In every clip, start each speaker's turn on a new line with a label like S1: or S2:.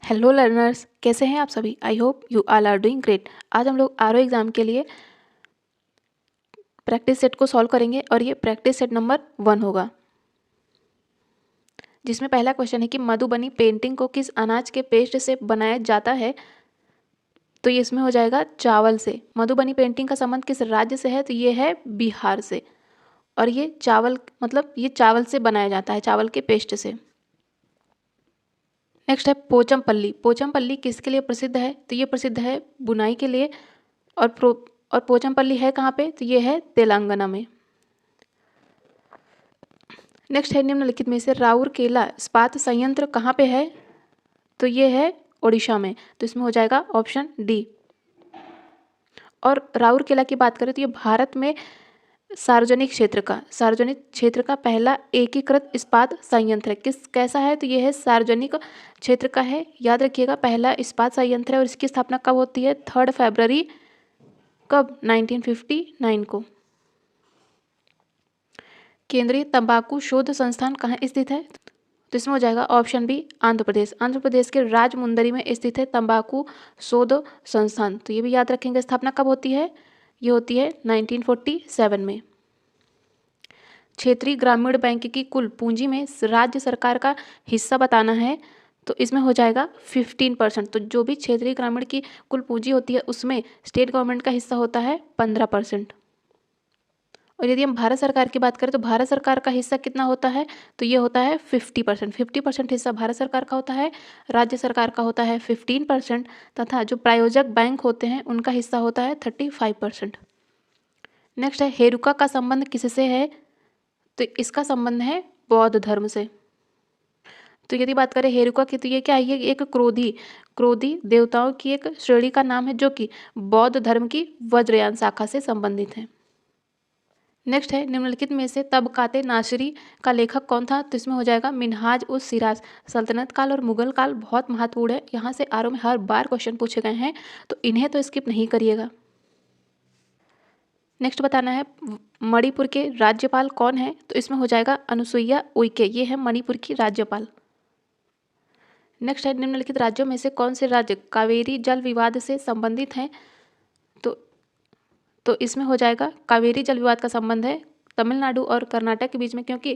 S1: Hello learners, कैसे हैं आप सभी। I hope you all are doing great. आज हम लोग आरओ एग्ज़ाम के लिए प्रैक्टिस सेट को सॉल्व करेंगे और ये प्रैक्टिस सेट नंबर 1 होगा, जिसमें पहला क्वेश्चन है कि मधुबनी पेंटिंग को किस अनाज के पेस्ट से बनाया जाता है। तो ये इसमें हो जाएगा चावल से। मधुबनी पेंटिंग का संबंध किस राज्य से है, तो ये है बिहार से। और ये चावल मतलब ये चावल से बनाया जाता है, चावल के पेस्ट से। नेक्स्ट है पोचमपल्ली। पोचमपल्ली किसके लिए प्रसिद्ध है, तो ये प्रसिद्ध है बुनाई के लिए। और पोचमपल्ली है कहाँ पे, तो ये है तेलंगाना में। नेक्स्ट है निम्नलिखित में से राउरकेला इस्पात संयंत्र कहाँ पे है, तो ये है ओडिशा में। तो इसमें हो जाएगा ऑप्शन डी। और राउरकेला की बात करें तो ये भारत में सार्वजनिक क्षेत्र का पहला एकीकृत इस्पात संयंत्र है। कैसा है, तो ये है सार्वजनिक क्षेत्र का है। याद रखिएगा, पहला इस्पात संयंत्र है और इसकी स्थापना कब होती है, 3 फरवरी कब, 1959 को। केंद्रीय तंबाकू शोध संस्थान कहाँ स्थित है, तो इसमें हो जाएगा ऑप्शन बी आंध्र प्रदेश। आंध्र प्रदेश के राजमुंदरी में स्थित है तंबाकू शोध संस्थान। तो ये भी याद रखेंगे, स्थापना कब होती है, ये होती है 1947 में। क्षेत्रीय ग्रामीण बैंक की कुल पूंजी में राज्य सरकार का हिस्सा बताना है, तो इसमें हो जाएगा 15%। तो जो भी क्षेत्रीय ग्रामीण की कुल पूंजी होती है उसमें स्टेट गवर्नमेंट का हिस्सा होता है 15%। और यदि हम भारत सरकार की बात करें तो भारत सरकार का हिस्सा कितना होता है, तो ये होता है 50%। 50% हिस्सा भारत सरकार का होता है, राज्य सरकार का होता है 15%, तथा जो प्रायोजक बैंक होते हैं उनका हिस्सा होता है 35%। नेक्स्ट है हेरुका का संबंध किससे है, तो इसका संबंध है बौद्ध धर्म से। तो यदि बात करें हेरुका की, तो ये क्या है, ये एक क्रोधी देवताओं की एक श्रेणी का नाम है जो कि बौद्ध धर्म की वज्रयान शाखा से संबंधित है। नेक्स्ट है निम्नलिखित में से तबकाते नासिरी का लेखक कौन था, तो इसमें हो जाएगा मिनहाज उस सिराज। सल्तनत काल और मुगल काल बहुत महत्वपूर्ण है, यहाँ से आरओ में हर बार क्वेश्चन पूछे गए हैं, तो इन्हें तो स्किप नहीं करिएगा। नेक्स्ट बताना है मणिपुर के राज्यपाल कौन है, तो इसमें हो जाएगा अनुसुईया उइके, ये है मणिपुर की राज्यपाल। नेक्स्ट है निम्नलिखित राज्यों में से कौन से राज्य कावेरी जल विवाद से संबंधित हैं, तो इसमें हो जाएगा कावेरी जल विवाद का संबंध है तमिलनाडु और कर्नाटक के बीच में, क्योंकि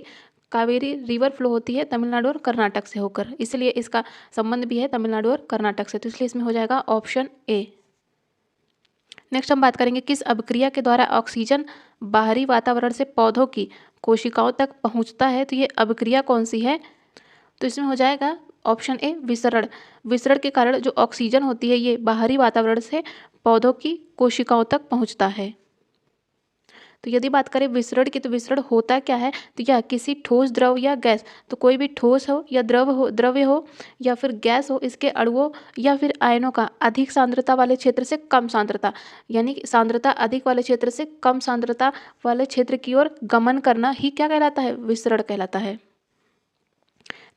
S1: कावेरी रिवर फ्लो होती है तमिलनाडु और कर्नाटक से होकर, इसलिए इसका संबंध भी है तमिलनाडु और कर्नाटक से, तो इसलिए इसमें हो जाएगा ऑप्शन ए। नेक्स्ट हम बात करेंगे किस अभिक्रिया के द्वारा ऑक्सीजन बाहरी वातावरण से पौधों की कोशिकाओं तक पहुंचता है, तो ये अभिक्रिया कौन सी है, तो इसमें हो जाएगा ऑप्शन ए विसरण। विसरण के कारण जो ऑक्सीजन होती है ये बाहरी वातावरण से पौधों की कोशिकाओं तक पहुंचता है। तो यदि बात करें विसरण की, तो विसरण होता क्या है, तो या किसी ठोस द्रव या गैस, तो कोई भी ठोस हो या द्रव्य हो या फिर गैस हो, इसके अणुओं या फिर आयनों का अधिक सांद्रता वाले क्षेत्र से कम सांद्रता, यानी कि सांद्रता अधिक वाले क्षेत्र से कम सांद्रता वाले क्षेत्र की ओर गमन करना ही क्या कहलाता है, विसरण कहलाता है।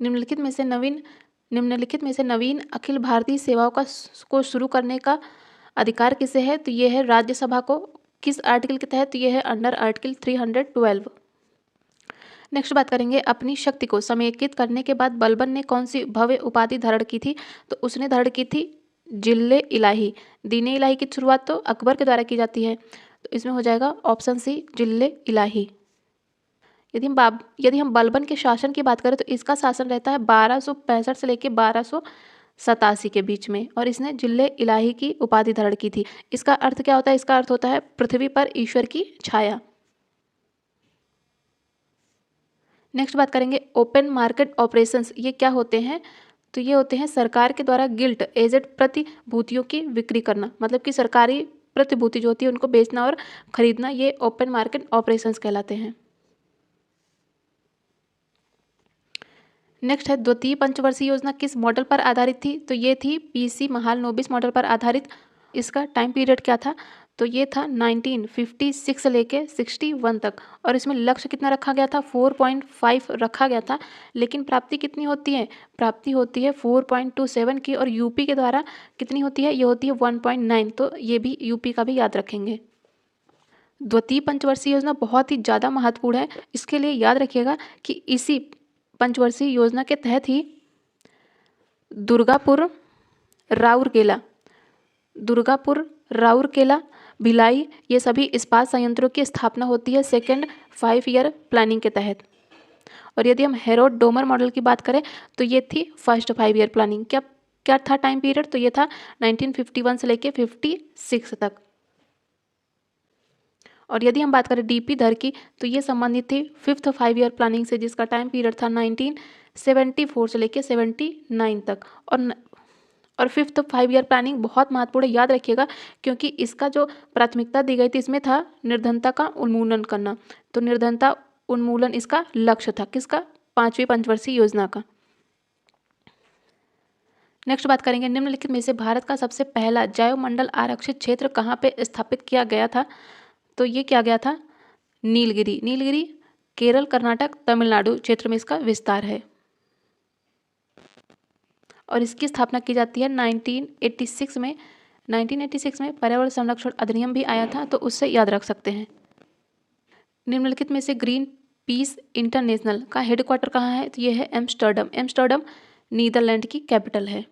S1: निम्नलिखित में से नवीन अखिल भारतीय सेवाओं को शुरू करने का अधिकार किसे है, तो ये है राज्यसभा को। किस आर्टिकल के तहत, तो ये है अंडर आर्टिकल 312। नेक्स्ट बात करेंगे अपनी शक्ति को समेकित करने के बाद बलबन ने कौन सी भव्य उपाधि धारण की थी, तो उसने धारण की थी जिल्ले इलाही। दीने इलाही की शुरुआत तो अकबर के द्वारा की जाती है, तो इसमें हो जाएगा ऑप्शन सी जिल्ले इलाही। यदि हम बलबन के शासन की बात करें तो इसका शासन रहता है 1265 से लेकर 1287 के बीच में, और इसने जिले इलाही की उपाधि धारण की थी। इसका अर्थ क्या होता है, इसका अर्थ होता है पृथ्वी पर ईश्वर की छाया। नेक्स्ट बात करेंगे ओपन मार्केट ऑपरेशंस, ये क्या होते हैं, तो ये होते हैं सरकार के द्वारा गिल्ट एजेड प्रतिभूतियों की बिक्री करना, मतलब कि सरकारी प्रतिभूति जो होती है उनको बेचना और खरीदना, ये ओपन मार्केट ऑपरेशंस कहलाते हैं। नेक्स्ट है द्वितीय पंचवर्षीय योजना किस मॉडल पर आधारित थी, तो ये थी पीसी महालनोबिस मॉडल पर आधारित। इसका टाइम पीरियड क्या था, तो ये था 1956 से लेके 61 तक, और इसमें लक्ष्य कितना रखा गया था, 4.5 रखा गया था, लेकिन प्राप्ति कितनी होती है, प्राप्ति होती है 4.27 की, और यूपी के द्वारा कितनी होती है, ये होती है 1.9, तो ये भी यूपी का भी याद रखेंगे। द्वितीय पंचवर्षीय योजना बहुत ही ज़्यादा महत्वपूर्ण है, इसके लिए याद रखिएगा कि इसी पंचवर्षीय योजना के तहत ही दुर्गापुर राउरकेला, दुर्गापुर, राउरकेला, भिलाई, ये सभी इस्पात संयंत्रों की स्थापना होती है सेकेंड 5 ईयर प्लानिंग के तहत। और यदि हम हेरोड डोमर मॉडल की बात करें तो ये थी फर्स्ट 5 ईयर प्लानिंग। क्या क्या था टाइम पीरियड? तो ये था 1951 से लेके 56 तक। और यदि हम बात करें डीपी धर की तो ये संबंधित थी फिफ्थ 5 ईयर प्लानिंग से, जिसका टाइम पीरियड था 1974 से लेके 79 तक। और फिफ्थ 5 ईयर प्लानिंग बहुत महत्वपूर्ण, याद रखिएगा, क्योंकि इसका जो प्राथमिकता दी गई थी इसमें था निर्धनता का उन्मूलन करना। तो निर्धनता उन्मूलन इसका लक्ष्य था, किसका? 5वीं पंचवर्षीय योजना का। नेक्स्ट बात करेंगे, निम्नलिखित में से भारत का सबसे पहला जैवमंडल आरक्षित क्षेत्र कहाँ पे स्थापित किया गया था? तो ये किया गया था नीलगिरी। नीलगिरी केरल, कर्नाटक, तमिलनाडु क्षेत्र में इसका विस्तार है। और इसकी स्थापना की जाती है 1986 में। 1986 में पर्यावरण संरक्षण अधिनियम भी आया था, तो उससे याद रख सकते हैं। निम्नलिखित में से ग्रीन पीस इंटरनेशनल का हेडक्वार्टर कहाँ है? तो ये है एम्स्टर्डम। एम्स्टर्डम नीदरलैंड की कैपिटल है।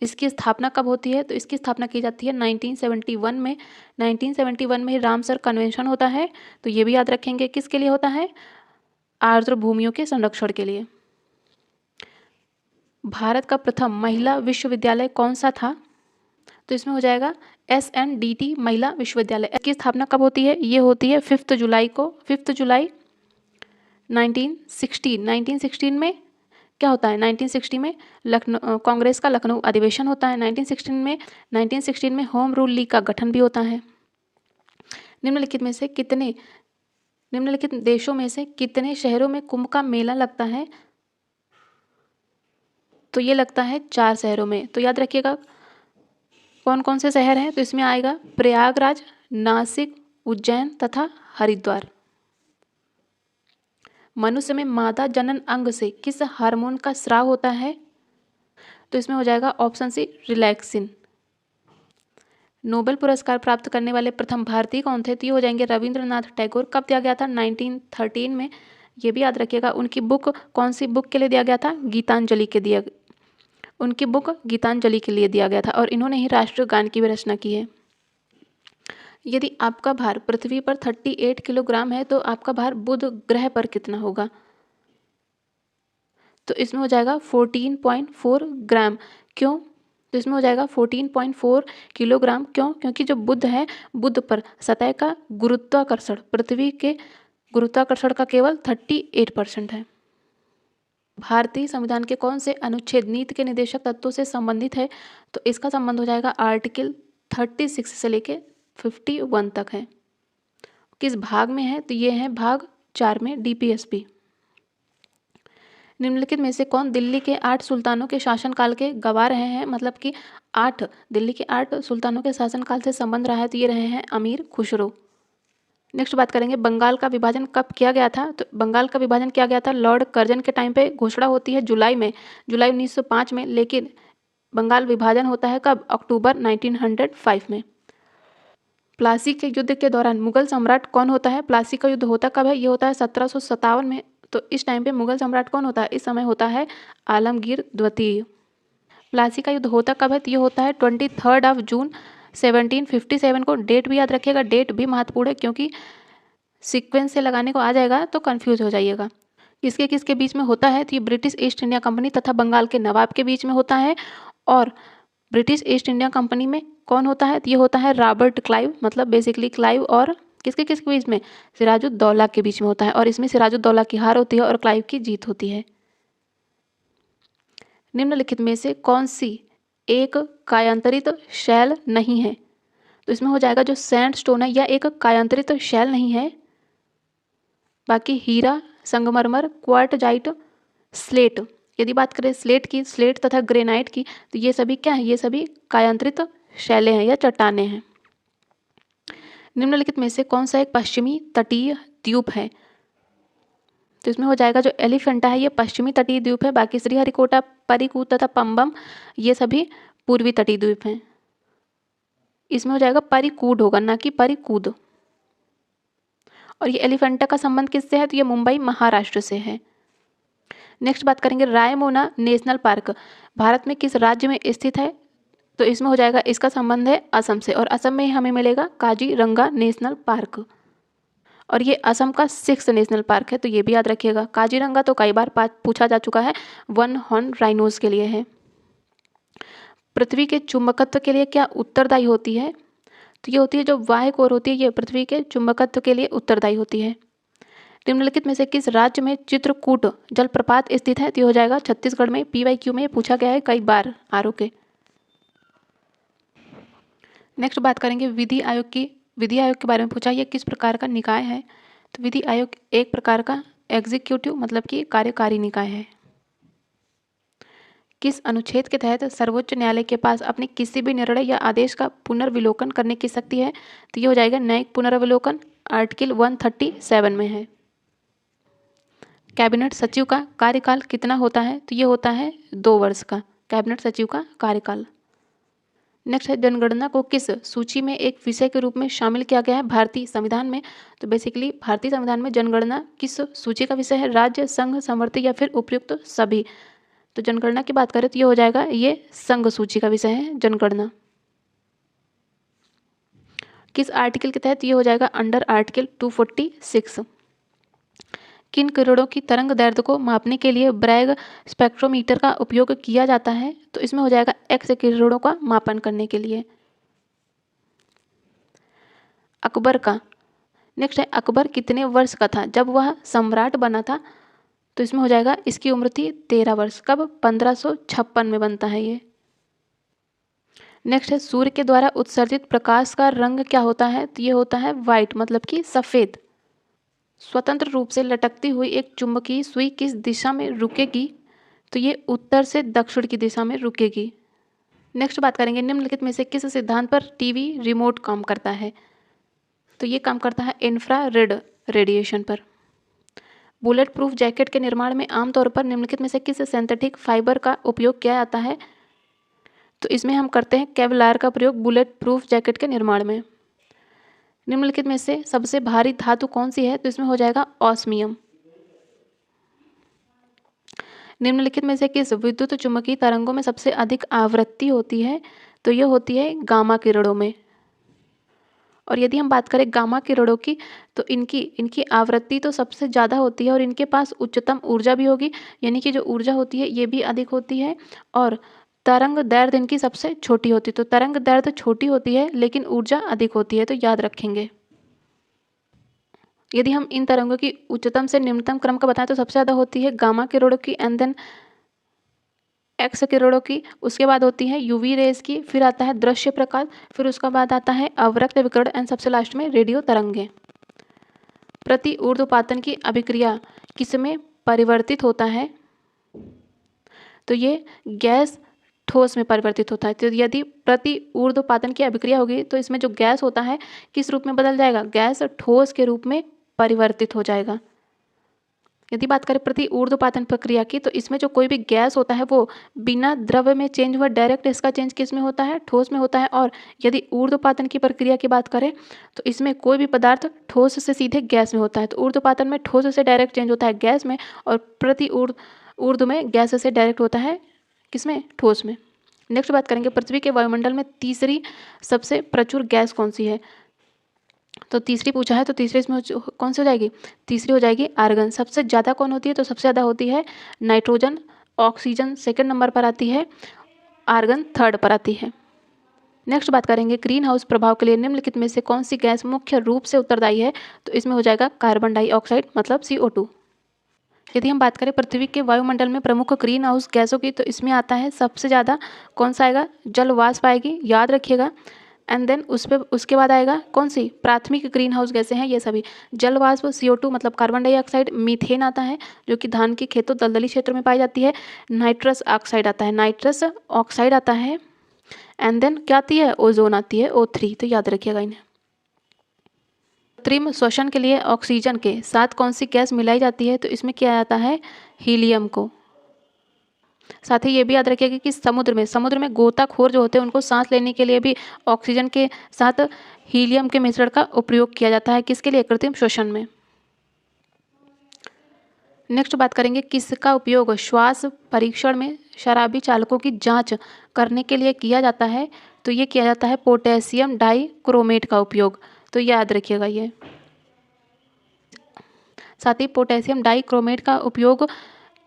S1: इसकी स्थापना कब होती है? तो इसकी स्थापना की जाती है 1971 में। 1971 में ही रामसर कन्वेंशन होता है, तो ये भी याद रखेंगे। किसके लिए होता है? आर्द्र भूमियों के संरक्षण के लिए। भारत का प्रथम महिला विश्वविद्यालय कौन सा था? तो इसमें हो जाएगा SNDT महिला विश्वविद्यालय। इसकी स्थापना कब होती है? ये होती है 5 जुलाई को। 5 जुलाई 1916 में क्या होता है? 1960 में लखनऊ कांग्रेस का लखनऊ अधिवेशन होता है। 1916 में होम रूल लीग का गठन भी होता है। निम्नलिखित देशों में से कितने शहरों में कुंभ का मेला लगता है? तो ये लगता है 4 शहरों में। तो याद रखिएगा कौन कौन से शहर हैं। तो इसमें आएगा प्रयागराज, नासिक, उज्जैन तथा हरिद्वार। मनुष्य में मादा जनन अंग से किस हार्मोन का स्राव होता है? तो इसमें हो जाएगा ऑप्शन सी रिलैक्सिन। नोबेल पुरस्कार प्राप्त करने वाले प्रथम भारतीय कौन थे? तो ये हो जाएंगे रविंद्रनाथ टैगोर। कब दिया गया था? 1913 में। ये भी याद रखिएगा। उनकी बुक कौन सी बुक के लिए दिया गया था? गीतांजलि के दिया उनकी बुक गीतांजलि के लिए दिया गया था। और इन्होंने ही राष्ट्रीय गान की भी रचना की है। यदि आपका भार पृथ्वी पर 38 किलोग्राम है तो आपका भार बुध ग्रह पर कितना होगा? तो इसमें हो जाएगा 14.4 ग्राम। क्यों? तो इसमें हो जाएगा 14.4 किलोग्राम। क्यों? क्योंकि जो बुध है, बुध पर सतह का गुरुत्वाकर्षण पृथ्वी के गुरुत्वाकर्षण का केवल 38% है। भारतीय संविधान के कौन से अनुच्छेद नीति के निदेशक तत्वों से संबंधित है? तो इसका संबंध हो जाएगा आर्टिकल 36 से लेके 51 तक है। किस भाग में है? तो ये है भाग 4 में, DPSP। निम्नलिखित में से कौन दिल्ली के 8 सुल्तानों के शासनकाल के गवाह रहे हैं? मतलब कि दिल्ली के 8 सुल्तानों के शासनकाल से संबंध रहा है, तो ये रहे हैं अमीर खुसरो। नेक्स्ट बात करेंगे, बंगाल का विभाजन कब किया गया था? तो बंगाल का विभाजन किया गया था लॉर्ड कर्जन के टाइम पे। घोषणा होती है जुलाई 1905 में, लेकिन बंगाल विभाजन होता है कब? अक्टूबर 1905 में। प्लासी के युद्ध के दौरान मुगल सम्राट कौन होता है? प्लासी का युद्ध होता कब है? ये होता है 1757 में। तो इस टाइम पे मुगल सम्राट कौन होता है? इस समय होता है आलमगीर द्वितीय। प्लासी का युद्ध होता कब है? तो ये होता है 23 जून 1757 को। डेट भी याद रखिएगा, डेट भी महत्वपूर्ण है, क्योंकि सीक्वेंस से लगाने को आ जाएगा तो कंफ्यूज हो जाइएगा। किसके किसके बीच में होता है? तो ये ब्रिटिश ईस्ट इंडिया कंपनी तथा बंगाल के नवाब के बीच में होता है। और ब्रिटिश ईस्ट इंडिया कंपनी में कौन होता है? तो ये होता है रॉबर्ट क्लाइव, मतलब बेसिकली क्लाइव और किसके किसके बीच में? सिराजुद्दौला के बीच में होता है। और इसमें सिराजुद्दौला की हार होती है और क्लाइव की जीत होती है। निम्नलिखित में से कौन सी एक कायांतरित शैल नहीं है? तो इसमें हो जाएगा जो सैंडस्टोन है, यह एक कायांतरित शैल नहीं है। बाकी हीरा, संगमरमर, क्वार्टजाइट, स्लेट। यदि बात करें स्लेट की, स्लेट तथा ग्रेनाइट की, तो ये सभी क्या है? ये सभी कायांतरित शैलें हैं या चट्टानें हैं। निम्नलिखित में से कौन सा एक पश्चिमी तटीय द्वीप है? तो इसमें हो जाएगा जो एलिफेंटा है, ये पश्चिमी तटीय द्वीप है। बाकी श्रीहरिकोटा, परिकूद तथा पंबम, ये सभी पूर्वी तटीय द्वीप हैं। इसमें हो जाएगा परिकूड होगा, ना कि परिकूद। और ये एलिफेंटा का संबंध किससे है? तो ये मुंबई महाराष्ट्र से है। नेक्स्ट बात करेंगे रायमोना नेशनल पार्क भारत में किस राज्य में स्थित है? तो इसमें हो जाएगा, इसका संबंध है असम से, और असम में ही हमें मिलेगा काजीरंगा नेशनल पार्क, और ये असम का 6th नेशनल पार्क है, तो ये भी याद रखिएगा। काजीरंगा तो कई बार पूछा जा चुका है, वन हॉर्न राइनोज के लिए है। पृथ्वी के चुंबकत्व के लिए क्या उत्तरदायी होती है? तो ये होती है जो बाह्य कोर होती है, ये पृथ्वी के चुंबकत्व के लिए उत्तरदायी होती है। निम्नलिखित में से किस राज्य में चित्रकूट जलप्रपात स्थित है? तो ये हो जाएगा छत्तीसगढ़ में। PYQ में पूछा गया है कई बार आरओ के। नेक्स्ट बात करेंगे विधि आयोग की। विधि आयोग के बारे में पूछा, यह किस प्रकार का निकाय है? तो विधि आयोग एक प्रकार का एग्जीक्यूटिव मतलब कि कार्यकारी निकाय है। किस अनुच्छेद के तहत सर्वोच्च न्यायालय के पास अपने किसी भी निर्णय या आदेश का पुनर्विलोकन करने की शक्ति है? तो ये हो जाएगा न्यायिक पुनर्विलोकन, आर्टिकल 137 में है। कैबिनेट सचिव का कार्यकाल कितना होता है? तो ये होता है 2 वर्ष का कैबिनेट सचिव का कार्यकाल। नेक्स्ट है जनगणना को किस सूची में एक विषय के रूप में शामिल किया गया है भारतीय संविधान में? तो बेसिकली भारतीय संविधान में जनगणना किस सूची का विषय है? राज्य, संघ, समवर्ती या फिर उपयुक्त सभी? तो जनगणना की बात करें तो ये हो जाएगा, ये संघ सूची का विषय है जनगणना। किस आर्टिकल के तहत ये हो जाएगा? Under article 246। किन किरणों की तरंग दैर्ध्य को मापने के लिए ब्रैग स्पेक्ट्रोमीटर का उपयोग किया जाता है? तो इसमें हो जाएगा एक्स किरणों का मापन करने के लिए। अकबर का नेक्स्ट है, अकबर कितने वर्ष का था जब वह सम्राट बना था? तो इसमें हो जाएगा, इसकी उम्र थी 13 वर्ष। कब? 1556 में बनता है ये। नेक्स्ट है सूर्य के द्वारा उत्सर्जित प्रकाश का रंग क्या होता है? तो ये होता है वाइट मतलब कि सफ़ेद। स्वतंत्र रूप से लटकती हुई एक चुंबकीय सुई किस दिशा में रुकेगी? तो ये उत्तर से दक्षिण की दिशा में रुकेगी। नेक्स्ट बात करेंगे निम्नलिखित में से किस सिद्धांत पर टीवी रिमोट काम करता है? तो ये काम करता है इंफ्रारेड रेडिएशन पर। बुलेट प्रूफ जैकेट के निर्माण में आमतौर पर निम्नलिखित में से किस सिंथेटिक फाइबर का उपयोग किया जाता है? तो इसमें हम करते हैं केवलार का प्रयोग बुलेट प्रूफ जैकेट के निर्माण में। निम्नलिखित में से सबसे भारी धातु कौन सी है? तो इसमें हो जाएगा ऑस्मियम। निम्नलिखित में से किस विद्युत चुम्बकीय तरंगों में सबसे अधिक आवृत्ति होती है? तो ये होती है गामा किरणों में। और यदि हम बात करें गामा किरणों की, तो इनकी आवृत्ति तो सबसे ज़्यादा होती है और इनके पास उच्चतम ऊर्जा भी होगी, यानी कि जो ऊर्जा होती है ये भी अधिक होती है, और तरंग दैर्ध्य इनकी सबसे छोटी होती है। तो तरंग दैर्ध्य छोटी होती है लेकिन ऊर्जा अधिक होती है, तो याद रखेंगे। यदि हम इन तरंगों की उच्चतम से निम्नतम क्रम का बताएं तो सबसे ज़्यादा होती है गामा किरणों की, एंड देन एक्स किरणों की, उसके बाद होती है यूवी रेज की, फिर आता है दृश्य प्रकाश, फिर उसका बाद आता है अवरक्त विकिरण, एंड सबसे लास्ट में रेडियो तरंगे। प्रति ऊर्ध्वपातन की अभिक्रिया किसमें परिवर्तित होता है? तो ये गैस ठोस में परिवर्तित होता है। तो यदि प्रति ऊर्ध्वपातन की अभिक्रिया होगी तो इसमें जो गैस होता है किस रूप में बदल जाएगा? गैस ठोस के रूप में परिवर्तित हो जाएगा। यदि बात करें प्रति ऊर्ध्वपातन प्रक्रिया की, तो इसमें जो कोई भी गैस होता है वो बिना द्रव्य में चेंज हुआ, डायरेक्ट इसका चेंज किस में होता है? ठोस में होता है। और यदि ऊर्ध्वपातन की प्रक्रिया की बात करें तो इसमें कोई भी पदार्थ ठोस से सीधे गैस में होता है। तो ऊर्ध्वपातन में ठोस से डायरेक्ट चेंज होता है गैस में, और प्रति ऊर्ध्व में गैस से डायरेक्ट होता है किसमें? ठोस में। नेक्स्ट बात करेंगे पृथ्वी के वायुमंडल में तीसरी सबसे प्रचुर गैस कौन सी है? तो तीसरी पूछा है, तो तीसरी इसमें कौन सी हो जाएगी? तीसरी हो जाएगी आर्गन। सबसे ज़्यादा कौन होती है? तो सबसे ज़्यादा होती है नाइट्रोजन। ऑक्सीजन सेकंड नंबर पर आती है, आर्गन थर्ड पर आती है। नेक्स्ट बात करेंगे ग्रीन हाउस प्रभाव के लिए निम्नलिखित में से कौन सी गैस मुख्य रूप से उत्तरदायी है? तो इसमें हो जाएगा कार्बन डाइऑक्साइड मतलब CO2। यदि हम बात करें पृथ्वी के वायुमंडल में प्रमुख ग्रीन हाउस गैसों की, तो इसमें आता है सबसे ज़्यादा कौन सा आएगा? जल वाष्प आएगी, याद रखिएगा। एंड देन उसके बाद आएगा कौन सी? प्राथमिक ग्रीन हाउस गैसें हैं ये सभी। जल वाष्प CO2 मतलब कार्बन डाइऑक्साइड, मीथेन आता है जो कि धान के खेतों दलदली क्षेत्रों में पाई जाती है, नाइट्रस ऑक्साइड आता है, नाइट्रस ऑक्साइड आता है, एंड देन क्या आती है? ओजोन आती है, O3। तो याद रखिएगा इन्हें। कृत्रिम श्वसन के लिए ऑक्सीजन के साथ कौन सी गैस मिलाई जाती है? तो इसमें किया जाता है हीलियम को। साथ ही ये भी याद रखिएगा कि समुद्र में गोताखोर जो होते हैं उनको सांस लेने के लिए भी ऑक्सीजन के साथ हीलियम के मिश्रण का उपयोग किया जाता है। किसके लिए? कृत्रिम श्वसन में। नेक्स्ट बात करेंगे किसका उपयोग श्वास परीक्षण में शराबी चालकों की जांच करने के लिए किया जाता है। तो ये किया जाता है पोटेशियम डाइक्रोमेट का उपयोग। तो याद रखिएगा ये। साथ ही पोटेशियम डाइक्रोमेट का उपयोग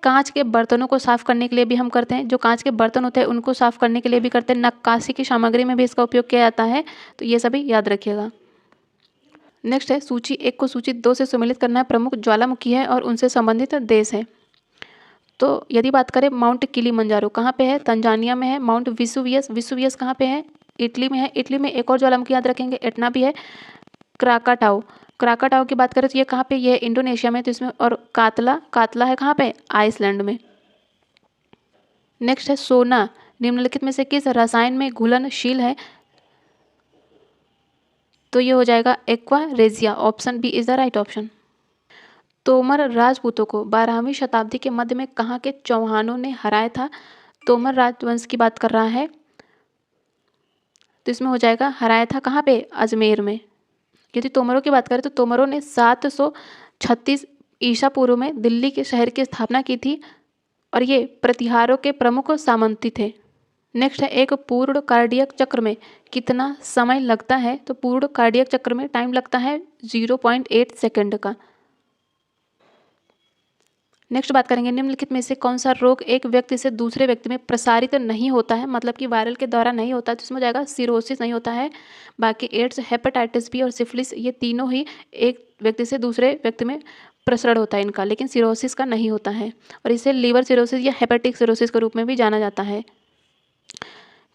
S1: कांच के बर्तनों को साफ करने के लिए भी हम करते हैं। जो कांच के बर्तन होते हैं उनको साफ करने के लिए भी करते हैं। नक्काशी की सामग्री में भी इसका उपयोग किया जाता है। तो ये सभी याद रखिएगा। नेक्स्ट है सूची 1 को सूची 2 से सम्मिलित करना है। प्रमुख ज्वालामुखी है और उनसे संबंधित देश है। तो यदि बात करें माउंट किलिमंजारो कहाँ पे है, तंजानिया में है। माउंट विसुवियस, विसुवियस कहाँ पे है, इटली में है। इटली में एक और ज्वालामुखी याद रखेंगे, एटना भी है। क्राकाटाओ, क्राकाटाओ की बात करें तो ये कहाँ पे, ये इंडोनेशिया में। तो इसमें और कातला, कातला है कहाँ पे, आइसलैंड में। नेक्स्ट है सोना निम्नलिखित में से किस रसायन में घुलनशील है। तो ये हो जाएगा aqua regia. Option B is the right option. Tomar राजपूतों को 12वीं शताब्दी के मध्य में कहाँ के चौहानों ने हराया था। तोमर राजवंश की बात कर रहा है। तो इसमें हो जाएगा हराया था कहाँ पे, अजमेर में। यदि तोमरों की बात करें तो तोमरों ने 736 ईसा पूर्व में दिल्ली के शहर की स्थापना की थी और ये प्रतिहारों के प्रमुख सामंती थे। नेक्स्ट है एक पूर्ण कार्डियक चक्र में कितना समय लगता है। तो पूर्ण कार्डियक चक्र में टाइम लगता है 0.8 सेकेंड का। नेक्स्ट बात करेंगे निम्नलिखित में से कौन सा रोग एक व्यक्ति से दूसरे व्यक्ति में प्रसारित नहीं होता है, मतलब कि वायरल के द्वारा नहीं होता है। तो इसमें हो जाएगा सिरोसिस नहीं होता है। बाकी एड्स, हेपेटाइटिस बी और सिफिलिस ये तीनों ही एक व्यक्ति से दूसरे व्यक्ति में प्रसरण होता है इनका, लेकिन सिरोसिस का नहीं होता है। और इसे लीवर सिरोसिस या हेपेटिक सिरोसिस के रूप में भी जाना जाता है।